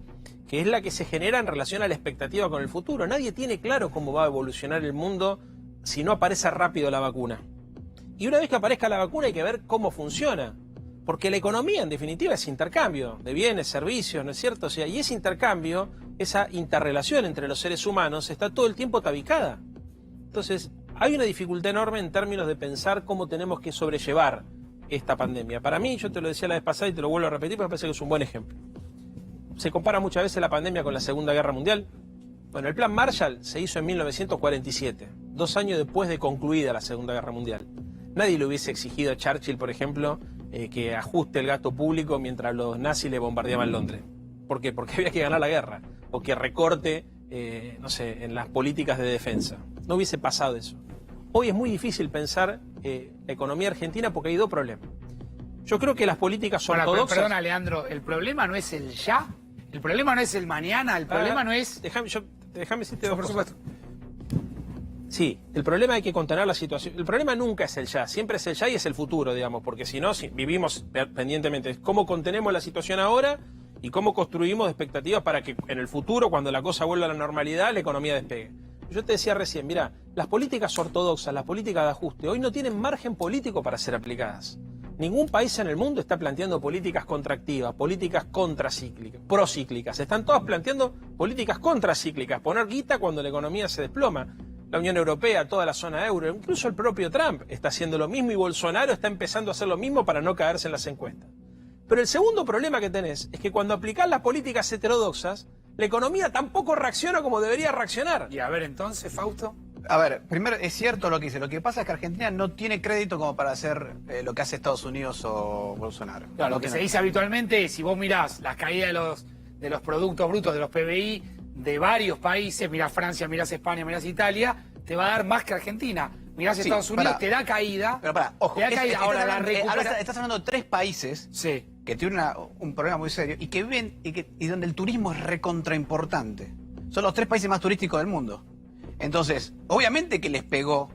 que es la que se genera en relación a la expectativa con el futuro. Nadie tiene claro cómo va a evolucionar el mundo si no aparece rápido la vacuna. Y una vez que aparezca la vacuna hay que ver cómo funciona. Porque la economía, en definitiva, es intercambio de bienes, servicios, ¿no es cierto? O sea, y ese intercambio, esa interrelación entre los seres humanos está todo el tiempo tabicada. Entonces, hay una dificultad enorme en términos de pensar cómo tenemos que sobrellevar esta pandemia. Para mí, yo te lo decía la vez pasada y te lo vuelvo a repetir, pero me parece que es un buen ejemplo. Se compara muchas veces la pandemia con la Segunda Guerra Mundial. Bueno, el Plan Marshall se hizo en 1947, 2 años después de concluida la Segunda Guerra Mundial. Nadie le hubiese exigido a Churchill, por ejemplo, que ajuste el gasto público mientras los nazis le bombardeaban Londres. ¿Por qué? Porque había que ganar la guerra, o que recorte, no sé, en las políticas de defensa. No hubiese pasado eso. Hoy es muy difícil pensar la economía argentina porque hay 2 problemas. Yo creo que las políticas ortodoxas... Perdona, Leandro, el problema no es el ya, el problema no es el mañana, el problema no es... Déjame decirte 2 cosas. Por supuesto. Sí, el problema hay que contener la situación. El problema nunca es el ya, siempre es el ya y es el futuro, digamos, porque si no, si vivimos pendientemente. ¿Cómo contenemos la situación ahora y cómo construimos expectativas para que en el futuro, cuando la cosa vuelva a la normalidad, la economía despegue? Yo te decía recién, mira, las políticas ortodoxas, las políticas de ajuste, hoy no tienen margen político para ser aplicadas. Ningún país en el mundo está planteando políticas contractivas, políticas contracíclicas, procíclicas. Están todas planteando políticas contracíclicas, poner guita cuando la economía se desploma. La Unión Europea, toda la zona euro, incluso el propio Trump está haciendo lo mismo y Bolsonaro está empezando a hacer lo mismo para no caerse en las encuestas. Pero el segundo problema que tenés es que cuando aplicás las políticas heterodoxas, la economía tampoco reacciona como debería reaccionar. Y a ver, entonces, Fausto... A ver, primero es cierto lo que dice. Lo que pasa es que Argentina no tiene crédito como para hacer lo que hace Estados Unidos o Bolsonaro. Claro, no lo que tiene. se dice habitualmente es, si vos mirás las caídas de los productos brutos, de los PBI, de varios países, mirás Francia, mirás España, mirás Italia, te va a dar más que Argentina. Mirás Estados Unidos, te da caída. Pero pará, ojo, te da caída. Ahora la recupera... estás hablando de 3 países sí. que tienen un problema muy serio y que viven y donde el turismo es recontraimportante. Son los 3 países más turísticos del mundo. Entonces, obviamente que les pegó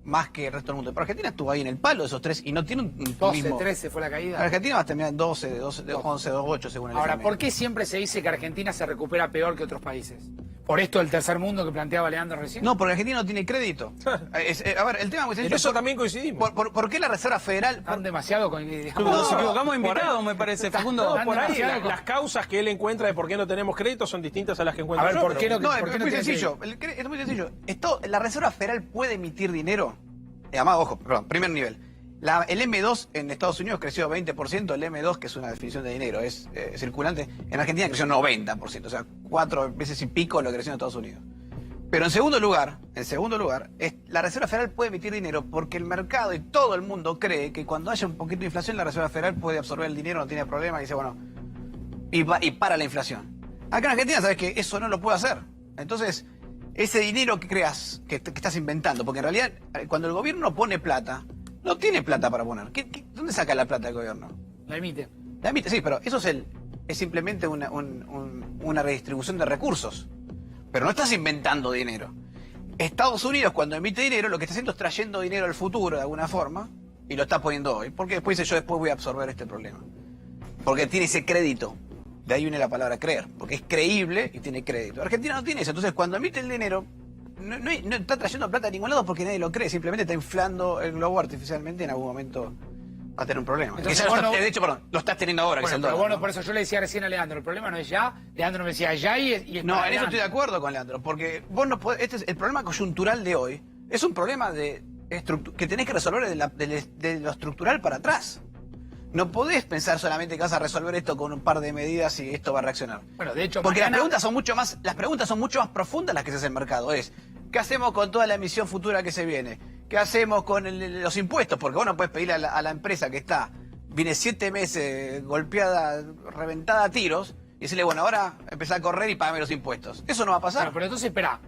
más que el resto del mundo. Pero Argentina estuvo ahí en el palo de esos 3 y no tiene un 12, turismo. 13 fue la caída. Argentina va a terminar en 12, 11, 8 según el Ahora, FMI. ¿por qué siempre se dice que Argentina se recupera peor que otros países? ¿Por esto del tercer mundo que planteaba Leandro recién? No, porque Argentina no tiene crédito. A ver, el tema es muy sencillo. En eso también coincidimos. ¿Por qué la Reserva Federal... Están demasiado... Nos equivocamos de invitado, me parece, Facundo. Por ahí las causas que él encuentra de por qué no tenemos crédito son distintas a las que encuentra A ver, yo. ¿por qué no? No, ¿por qué es no muy tiene sencillo. Es muy sencillo. La Reserva Federal puede emitir dinero. Además, ojo, perdón, primer nivel. El M2 en Estados Unidos creció 20%, el M2, que es una definición de dinero, es circulante, en Argentina creció 90%, o sea, 4 veces y pico lo que creció en Estados Unidos. Pero en segundo lugar, la Reserva Federal puede emitir dinero porque el mercado y todo el mundo cree que cuando haya un poquito de inflación, la Reserva Federal puede absorber el dinero, no tiene problema, y dice, bueno, y para la inflación. Acá en Argentina sabes que eso no lo puede hacer. Entonces, ese dinero que creas, que estás inventando, porque en realidad cuando el gobierno pone plata, no tiene plata para poner. ¿Dónde saca la plata el gobierno? La emite. La emite, sí, pero eso es simplemente una redistribución de recursos. Pero no estás inventando dinero. Estados Unidos, cuando emite dinero, lo que está haciendo es trayendo dinero al futuro de alguna forma y lo está poniendo hoy. Porque después dice, yo después voy a absorber este problema. Porque tiene ese crédito. De ahí viene la palabra creer. Porque es creíble y tiene crédito. Argentina no tiene eso. Entonces, cuando emite el dinero, no está trayendo plata a ningún lado porque nadie lo cree. Simplemente está inflando el globo artificialmente y en algún momento va a tener un problema. Entonces, de hecho, perdón, lo estás teniendo ahora. Bueno, que es el pero dólar, bueno, ¿no? por eso yo le decía recién a Leandro, el problema no es ya. Leandro me decía ya y es No, para en eso adelante. estoy de acuerdo con Leandro, porque vos no podés, el problema coyuntural de hoy es un problema que tenés que resolver de lo estructural para atrás. No podés pensar solamente que vas a resolver esto con un par de medidas y esto va a reaccionar. Bueno, de hecho, porque mañana... las preguntas son mucho más profundas las que se hace en el mercado. ¿Qué hacemos con toda la emisión futura que se viene? ¿Qué hacemos con los impuestos? Porque vos no podés pedirle a la empresa que viene 7 meses golpeada, reventada a tiros, y decirle, bueno, ahora empezá a correr y pagame los impuestos. Eso no va a pasar. Bueno, pero entonces, espera,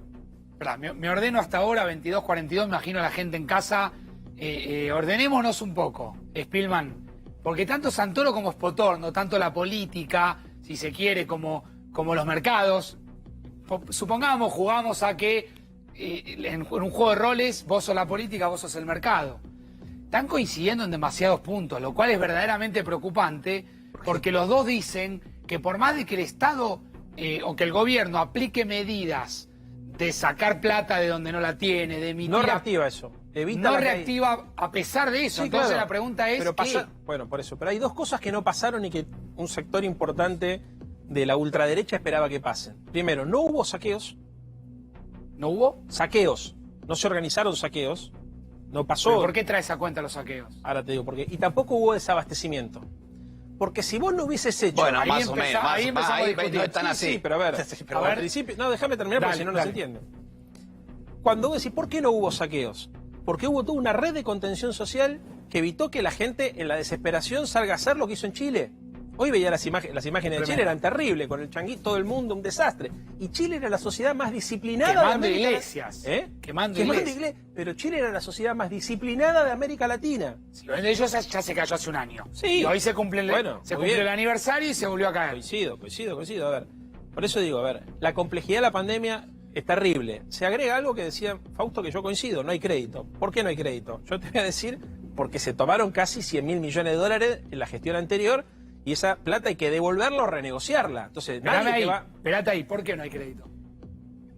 me ordeno hasta ahora, 22:42, me imagino a la gente en casa, ordenémonos un poco, Spielman, porque tanto Santoro como Spotorno, tanto la política, si se quiere, como los mercados, supongamos, jugamos a que en un juego de roles, vos sos la política, vos sos el mercado. Están coincidiendo en demasiados puntos, lo cual es verdaderamente preocupante, porque los dos dicen que por más de que el Estado o que el gobierno aplique medidas de sacar plata de donde no la tiene, de emitir... No reactiva eso. No reactiva a pesar de eso. Sí, Entonces claro. la pregunta es ¿qué? Bueno, por eso. Pero hay 2 cosas que no pasaron y que un sector importante de la ultraderecha esperaba que pasen. Primero, no hubo saqueos. ¿No hubo? Saqueos. No se organizaron saqueos. No pasó. ¿Pero por qué trae esa cuenta los saqueos? Ahora te digo por qué. Y tampoco hubo desabastecimiento. Porque si vos no hubieses hecho... Bueno, ahí más o menos. ahí empezamos a Ahí discutir. no es tan así. Sí, pero a ver, A ver. al principio... No, déjame terminar porque Dale, si no, no se dale. entiende. Cuando vos decís, ¿por qué no hubo saqueos? Porque hubo toda una red de contención social que evitó que la gente en la desesperación salga a hacer lo que hizo en Chile. Hoy veía las imágenes de Chile, eran terribles, con el changuito, todo el mundo, un desastre. Y Chile era la sociedad más disciplinada de Quemando América iglesias. ¿Eh? Quemando iglesias. iglesias. Pero Chile era la sociedad más disciplinada de América Latina. Sí, de ellos ya se cayó hace un año. Sí. Y hoy se cumple Bueno, se muy cumplió bien. el aniversario y se volvió a caer. Coincido. A ver, por eso digo, a ver, la complejidad de la pandemia es terrible. Se agrega algo que decía Fausto, que yo coincido, no hay crédito. ¿Por qué no hay crédito? Yo te voy a decir, porque se tomaron casi 100.000 millones de dólares en la gestión anterior y esa plata hay que devolverla o renegociarla. Entonces, Esperate ahí, ¿por qué no hay crédito?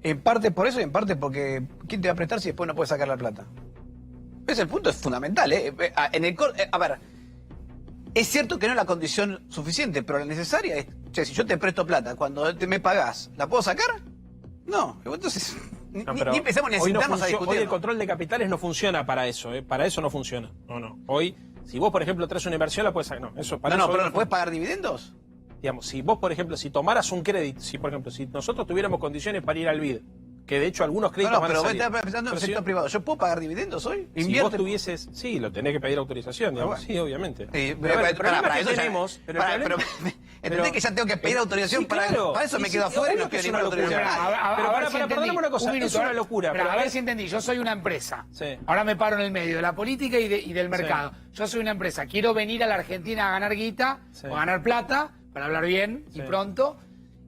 En parte por eso y en parte porque ¿quién te va a prestar si después no puedes sacar la plata? Ese punto es fundamental, ¿eh? A ver, es cierto que no es la condición suficiente, pero la necesaria es, che, si yo te presto plata, cuando me pagás, ¿la puedo sacar? No, entonces No, ni empezamos ni a hoy no sentarnos a discutir. Hoy el control de capitales no funciona para eso, ¿eh? Para eso no funciona. No. Hoy, si vos, por ejemplo, traes una inversión, la puedes sacar. No, eso para eso pero hoy ¿puedes pagar dividendos? Digamos, si vos, por ejemplo, si tomaras un crédito, si por ejemplo, si nosotros tuviéramos condiciones para ir al BID, que de hecho algunos créditos van a pero vos salir. estás pensando en el sector privado. ¿Yo puedo pagar dividendos hoy? Si vos tuvieses, sí, lo tenés que pedir autorización, digamos. Sí, obviamente. Entendés que ya tengo que pedir autorización para eso me quedo afuera y no quiero ninguna autorización. Perdóname una cosa, es una locura. Pero a ver si entendí, yo soy una empresa. Sí. Ahora me paro en el medio de la política y del mercado. Yo soy una empresa, quiero venir a la Argentina a ganar guita o a ganar plata, para hablar bien y pronto.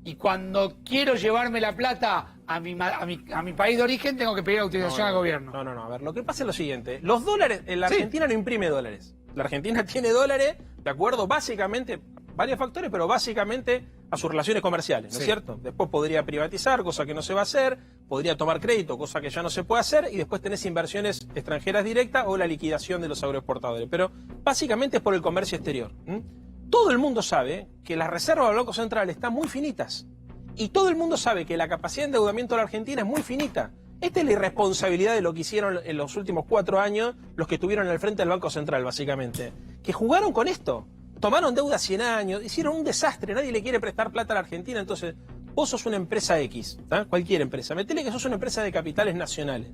Y cuando quiero llevarme la plata a mi país de origen, tengo que pedir autorización al gobierno. No. A ver, lo que pasa es lo siguiente. Los dólares, la Argentina no imprime dólares. La Argentina tiene dólares, de acuerdo, básicamente, varios factores, pero básicamente a sus relaciones comerciales, ¿no es cierto? Después podría privatizar, cosa que no se va a hacer, podría tomar crédito, cosa que ya no se puede hacer, y después tenés inversiones extranjeras directas o la liquidación de los agroexportadores. Pero básicamente es por el comercio exterior. Todo el mundo sabe que las reservas del Banco Central están muy finitas. Y todo el mundo sabe que la capacidad de endeudamiento de la Argentina es muy finita. Esta es la irresponsabilidad de lo que hicieron en los últimos 4 años los que estuvieron al frente del Banco Central, básicamente. Que jugaron con esto. Tomaron deuda 100 años, hicieron un desastre, nadie le quiere prestar plata a la Argentina. Entonces, vos sos una empresa X, cualquier empresa. Metele que sos una empresa de capitales nacionales.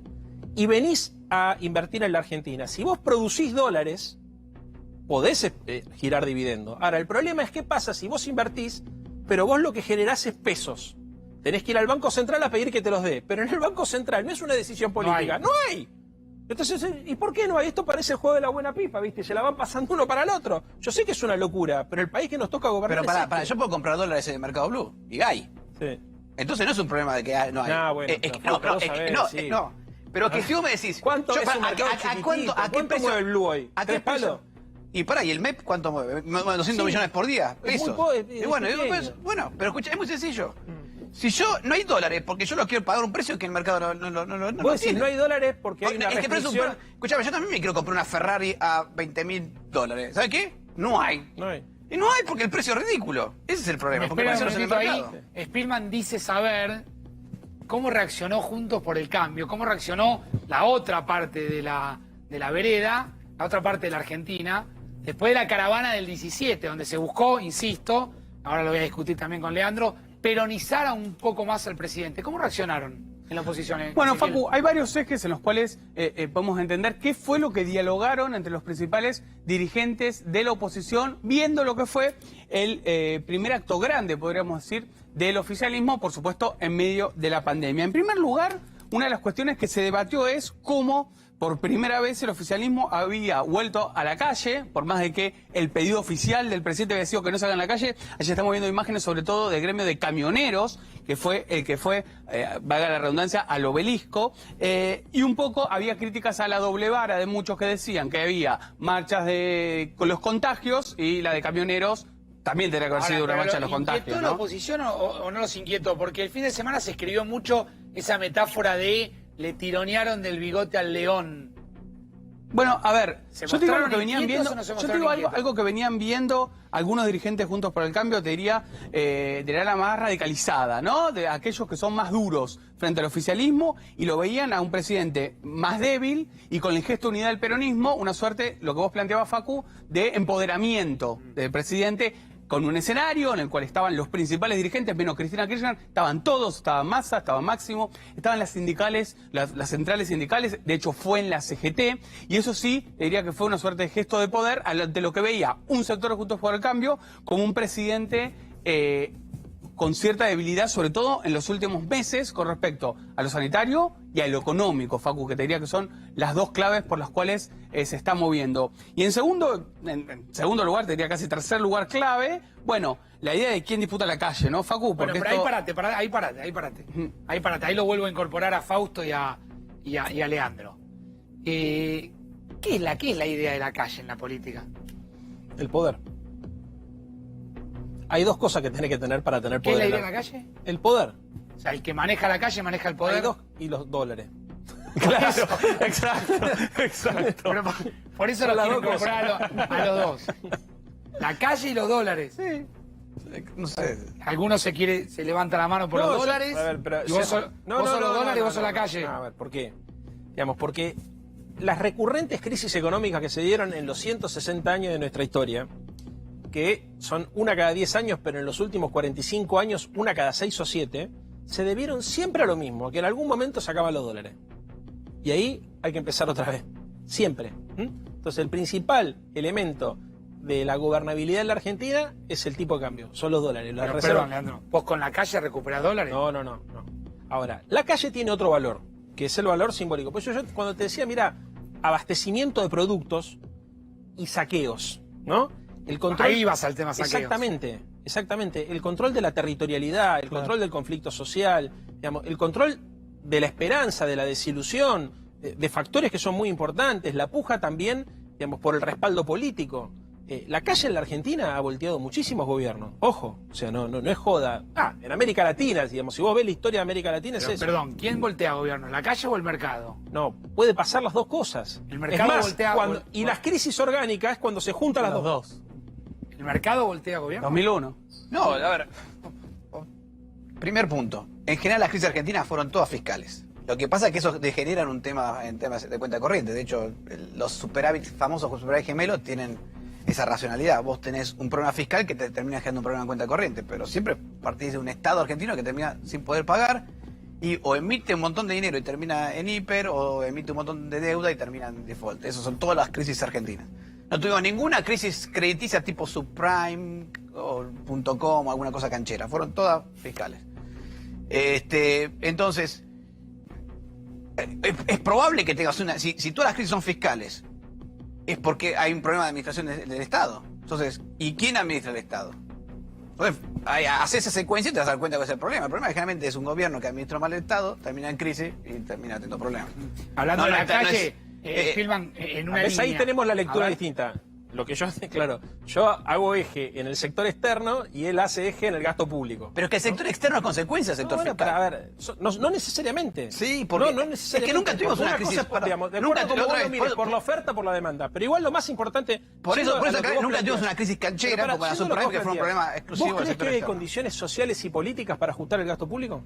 Y venís a invertir en la Argentina. Si vos producís dólares, podés girar dividendo. Ahora, el problema es qué pasa si vos invertís, pero vos lo que generás es pesos. Tenés que ir al Banco Central a pedir que te los dé. Pero en el Banco Central no es una decisión política. ¡No hay! Entonces, ¿y por qué no hay? Esto parece el juego de la buena pipa, ¿viste? Se la van pasando uno para el otro. Yo sé que es una locura, pero el país que nos toca gobernar Pero para, yo puedo comprar dólares en el Mercado Blue. Y hay. Sí. Entonces no es un problema de que no hay. No, bueno, no. Pero que si vos me decís... ¿Cuánto es un mercado chiquitito? ¿Cuánto mueve el Blue hoy? ¿A qué palos? Y ¿y el MEP cuánto mueve? 200 millones por día, pesos. Y bueno, pero escucha, es muy sencillo. Si no hay dólares, porque yo los quiero pagar un precio que el mercado no vos decís, no hay dólares porque hay una restricción. Escuchame, yo también me quiero comprar una Ferrari a $20,000. ¿Sabes qué? No hay. Y no hay porque el precio es ridículo. Ese es el problema. Porque Espera el un precio no es en el momentito mercado. ahí. Spielman dice saber cómo reaccionó Juntos por el Cambio, cómo reaccionó la otra parte de la vereda, la otra parte de la Argentina, después de la caravana del 17, donde se buscó, insisto, ahora lo voy a discutir también con Leandro, peronizar un poco más al presidente. ¿Cómo reaccionaron en la oposición? Bueno, Facu, hay varios ejes en los cuales podemos entender qué fue lo que dialogaron entre los principales dirigentes de la oposición, viendo lo que fue el primer acto grande, podríamos decir, del oficialismo, por supuesto, en medio de la pandemia. En primer lugar, una de las cuestiones que se debatió es cómo por primera vez el oficialismo había vuelto a la calle, por más de que el pedido oficial del presidente había sido que no salgan a la calle. Allí estamos viendo imágenes sobre todo del gremio de camioneros, que fue el que fue, valga la redundancia, al obelisco. Y un poco había críticas a la doble vara de muchos que decían que había marchas con los contagios y la de camioneros también tendría que haber sido una marcha de los contagios, ¿Inquietó la oposición o no los inquietó? Porque el fin de semana se escribió mucho esa metáfora de le tironearon del bigote al león. Bueno, a ver, yo te digo algo que venían inquietos viendo, o no se yo te mostraron digo inquietos? algo que venían viendo algunos dirigentes Juntos por el Cambio, te diría, de la ala más radicalizada, ¿no? De aquellos que son más duros frente al oficialismo y lo veían a un presidente más débil y con el gesto de unidad del peronismo, una suerte, lo que vos planteabas, Facu, de empoderamiento del presidente, con un escenario en el cual estaban los principales dirigentes, menos Cristina Kirchner, estaban todos, estaba Massa, estaba Máximo, estaban las sindicales, las centrales sindicales, de hecho fue en la CGT, y eso sí, diría que fue una suerte de gesto de poder ante lo que veía un sector de Juntos por el Cambio como un presidente con cierta debilidad, sobre todo en los últimos meses, con respecto a lo sanitario y a lo económico, Facu, que te diría que son las dos claves por las cuales se está moviendo. Y en segundo lugar, te diría casi tercer lugar clave, bueno, la idea de quién disputa la calle, ¿no, Facu? Bueno, Porque pero esto... ahí parate. Ahí lo vuelvo a incorporar a Fausto y a Leandro. ¿Qué es la idea de la calle en la política? El poder. Hay dos cosas que tiene que tener para tener ¿Qué es poder. la idea de la calle? El poder. O sea, el que maneja la calle maneja el Hay poder. dos, y los dólares. Claro, exacto. Pero por eso Son lo las quiero dos incorporar a los dos. La calle y los dólares. Sí. No sé. Algunos se levanta la mano por No, los yo- dólares. a ver, pero y vos yo- sos los dólares y vos sos la calle. No, a ver, ¿por qué? Digamos, porque las recurrentes crisis económicas que se dieron en los 160 años de nuestra historia, que son una cada 10 años, pero en los últimos 45 años una cada 6 o 7, se debieron siempre a lo mismo, que en algún momento se acaban los dólares. Y ahí hay que empezar otra vez, siempre. Entonces el principal elemento de la gobernabilidad en la Argentina es el tipo de cambio, son los dólares. Las Pero, reservas- perdón, Leandro. ¿Vos con la calle recuperás dólares? no. Ahora, la calle tiene otro valor, que es el valor simbólico. Pues yo cuando te decía, mira, abastecimiento de productos y saqueos, ¿no? El control... Ahí vas al tema saqueos. Exactamente. El control de la territorialidad, el control del conflicto social, digamos, el control de la esperanza, de la desilusión, de factores que son muy importantes, la puja también, digamos, por el respaldo político. La calle en la Argentina ha volteado muchísimos gobiernos. Ojo, o sea, no es joda. En América Latina, digamos, si vos ves la historia de América Latina, Pero, es eso. perdón, ¿quién voltea gobierno? ¿La calle o el mercado? No, puede pasar las dos cosas. El mercado es más, voltea- y las crisis orgánicas es cuando se juntan las Los dos. dos. ¿El mercado voltea gobierno? 2001. No, a ver. Primer punto. En general las crisis argentinas fueron todas fiscales. Lo que pasa es que eso degenera un tema en temas de cuenta corriente. De hecho, los superávit, famosos superávit gemelos, tienen esa racionalidad. Vos tenés un problema fiscal que te termina generando un problema en cuenta corriente, pero siempre partís de un Estado argentino que termina sin poder pagar y o emite un montón de dinero y termina en hiper, o emite un montón de deuda y termina en default. Esas son todas las crisis argentinas. No tuvimos ninguna crisis crediticia tipo subprime o .com o alguna cosa canchera. Fueron todas fiscales. Entonces, es probable que tengas una... Si todas las crisis son fiscales, es porque hay un problema de administración del Estado. Entonces, ¿y quién administra el Estado? Entonces, haces esa secuencia y te vas a dar cuenta que es el problema. El problema generalmente es un gobierno que administra mal el Estado, termina en crisis y termina teniendo problemas. Hablando de la no calle, es- Filman en una ¿Ves? línea. Ahí tenemos la A lectura ver. distinta. Lo que yo hace, claro, yo hago eje en el sector externo y él hace eje en el gasto público. Pero es que el sector externo es consecuencia del sector bueno, fiscal. pero a ver, no necesariamente. Sí, porque no necesariamente. es que nunca tuvimos Porque una crisis, cosa es, digamos, de nunca- acuerdo como otra vos vez, lo mires, por- por la oferta, por la demanda. Pero igual lo más importante. Por eso yendo a lo que acá vos nunca tuvimos planteás. una crisis canchera Pero como la yendo a lo subprime, que vos fue un planteás. problema exclusivo ¿Vos del crees sector que hay externo. condiciones sociales y políticas para ajustar el gasto público?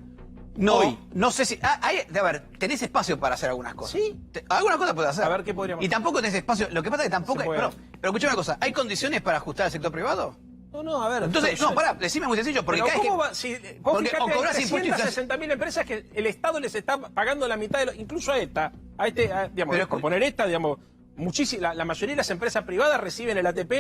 No, Hoy. no sé si... a ver, tenés espacio para hacer algunas cosas. Sí. Algunas cosas puedes hacer. A ver, ¿qué podríamos Y hacer? tampoco tenés espacio... Lo que pasa es que tampoco... Se puede. Pero escuchame una cosa. ¿Hay condiciones para ajustar al sector privado? No, a ver. Entonces, no, pará, decime muy sencillo. Porque Pero cada vez ¿cómo que- va? Si, vos porque fijate, o hay cobras impuestos y 360.000 empresas que el Estado les está pagando la mitad de lo, incluso a esta, digamos, Pero por poner esta, digamos, la mayoría de las empresas privadas reciben el ATP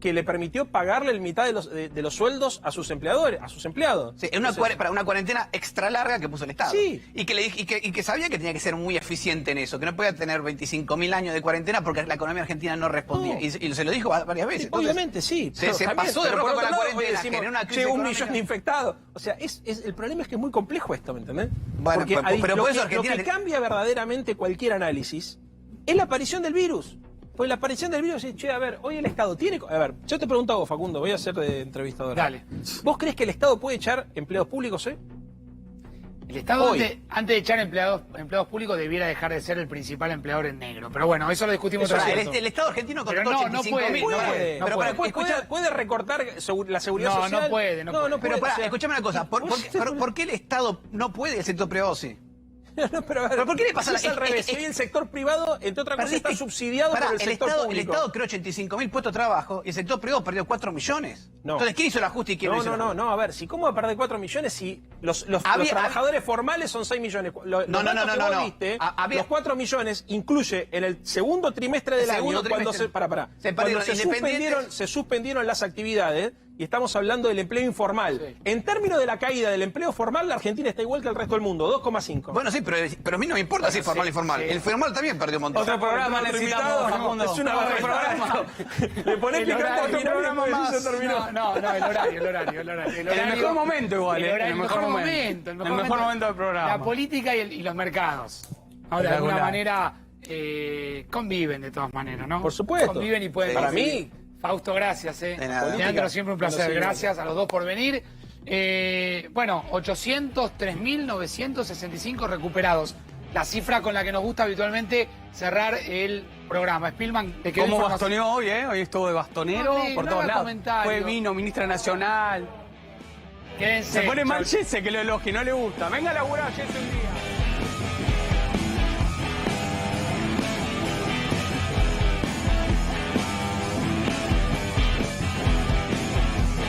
que le permitió pagarle la mitad de los sueldos a sus empleadores, a sus empleados. Sí, es para una cuarentena extra larga que puso el Estado. Sí. Y que sabía que tenía que ser muy eficiente en eso, que no podía tener 25.000 años de cuarentena porque la economía argentina no respondía. No. Y se lo dijo varias veces. Entonces, Obviamente sí. Se Pero también, pasó de pero roca por con otro la lado, cuarentena, decimos, generó una crisis che, 1 económica. millón de infectados. O sea, el problema es que es muy complejo esto, ¿me entendés? Bueno, Porque pero lo por que, eso Argentina lo que cambia verdaderamente cualquier análisis es la aparición del virus. Pues la aparición del virus es, che, a ver, hoy el Estado tiene... A ver, yo te pregunto a vos, Facundo, voy a ser de entrevistador. Dale. ¿Vos crees que el Estado puede echar empleos públicos, El Estado, Hoy. antes de echar empleados públicos, debiera dejar de ser el principal empleador en negro. Pero bueno, eso lo discutimos otra vez. El Estado argentino Pero contrató no 85.000. puede, Puede, no pero puede. puede recortar la seguridad No, social. no puede. Pero pará, o sea, escuchame una cosa. ¿Por qué el Estado no puede y el sector privado sí? No, pero, a ver, ¿Pero por qué le pasa es al revés? Hoy el sector privado, entre otras cosas, está subsidiado Pará, por el sector Estado, público. El Estado creó 85.000 puestos de trabajo y el sector privado perdió 4 millones. No. Entonces, ¿quién hizo el ajuste y quién no hizo el ajuste? No, a ver, si cómo va a perder 4 millones si los trabajadores formales son 6 millones. Los datos que vos diste, los 4 millones incluye en el segundo trimestre del año, cuando se suspendieron las actividades, y estamos hablando del empleo informal. Sí. En términos de la caída del empleo formal, la Argentina está igual que el resto del mundo, 2,5. Bueno, sí, pero a mí no me importa si es formal o informal. sí. El formal también perdió un montón. Otro programa necesitamos, Facundo. Es una Otro barbaridad. Le ponés picante al final y después se terminó. No, el horario. En el mejor momento igual, El en el mejor momento. El El mejor momento del programa. La política y los mercados. ¿No? De alguna manera conviven de todas maneras, ¿no? Por supuesto. Conviven y pueden. Para convivir. mí. Fausto, gracias. De nada. Leandro, siempre un placer. Bueno, sí, Gracias a los dos por venir. Bueno, 803.965 recuperados. La cifra con la que nos gusta habitualmente cerrar el programa. Spillman, te quedó ¿Cómo información? bastoneó hoy, Hoy estuvo de bastonero No, por no todos haga lados. comentario. Fue vino, ministra nacional. Quédense. Se pone mal Chau. Jesse que lo elogie, no le gusta. Venga a laburar, Jesse, un día.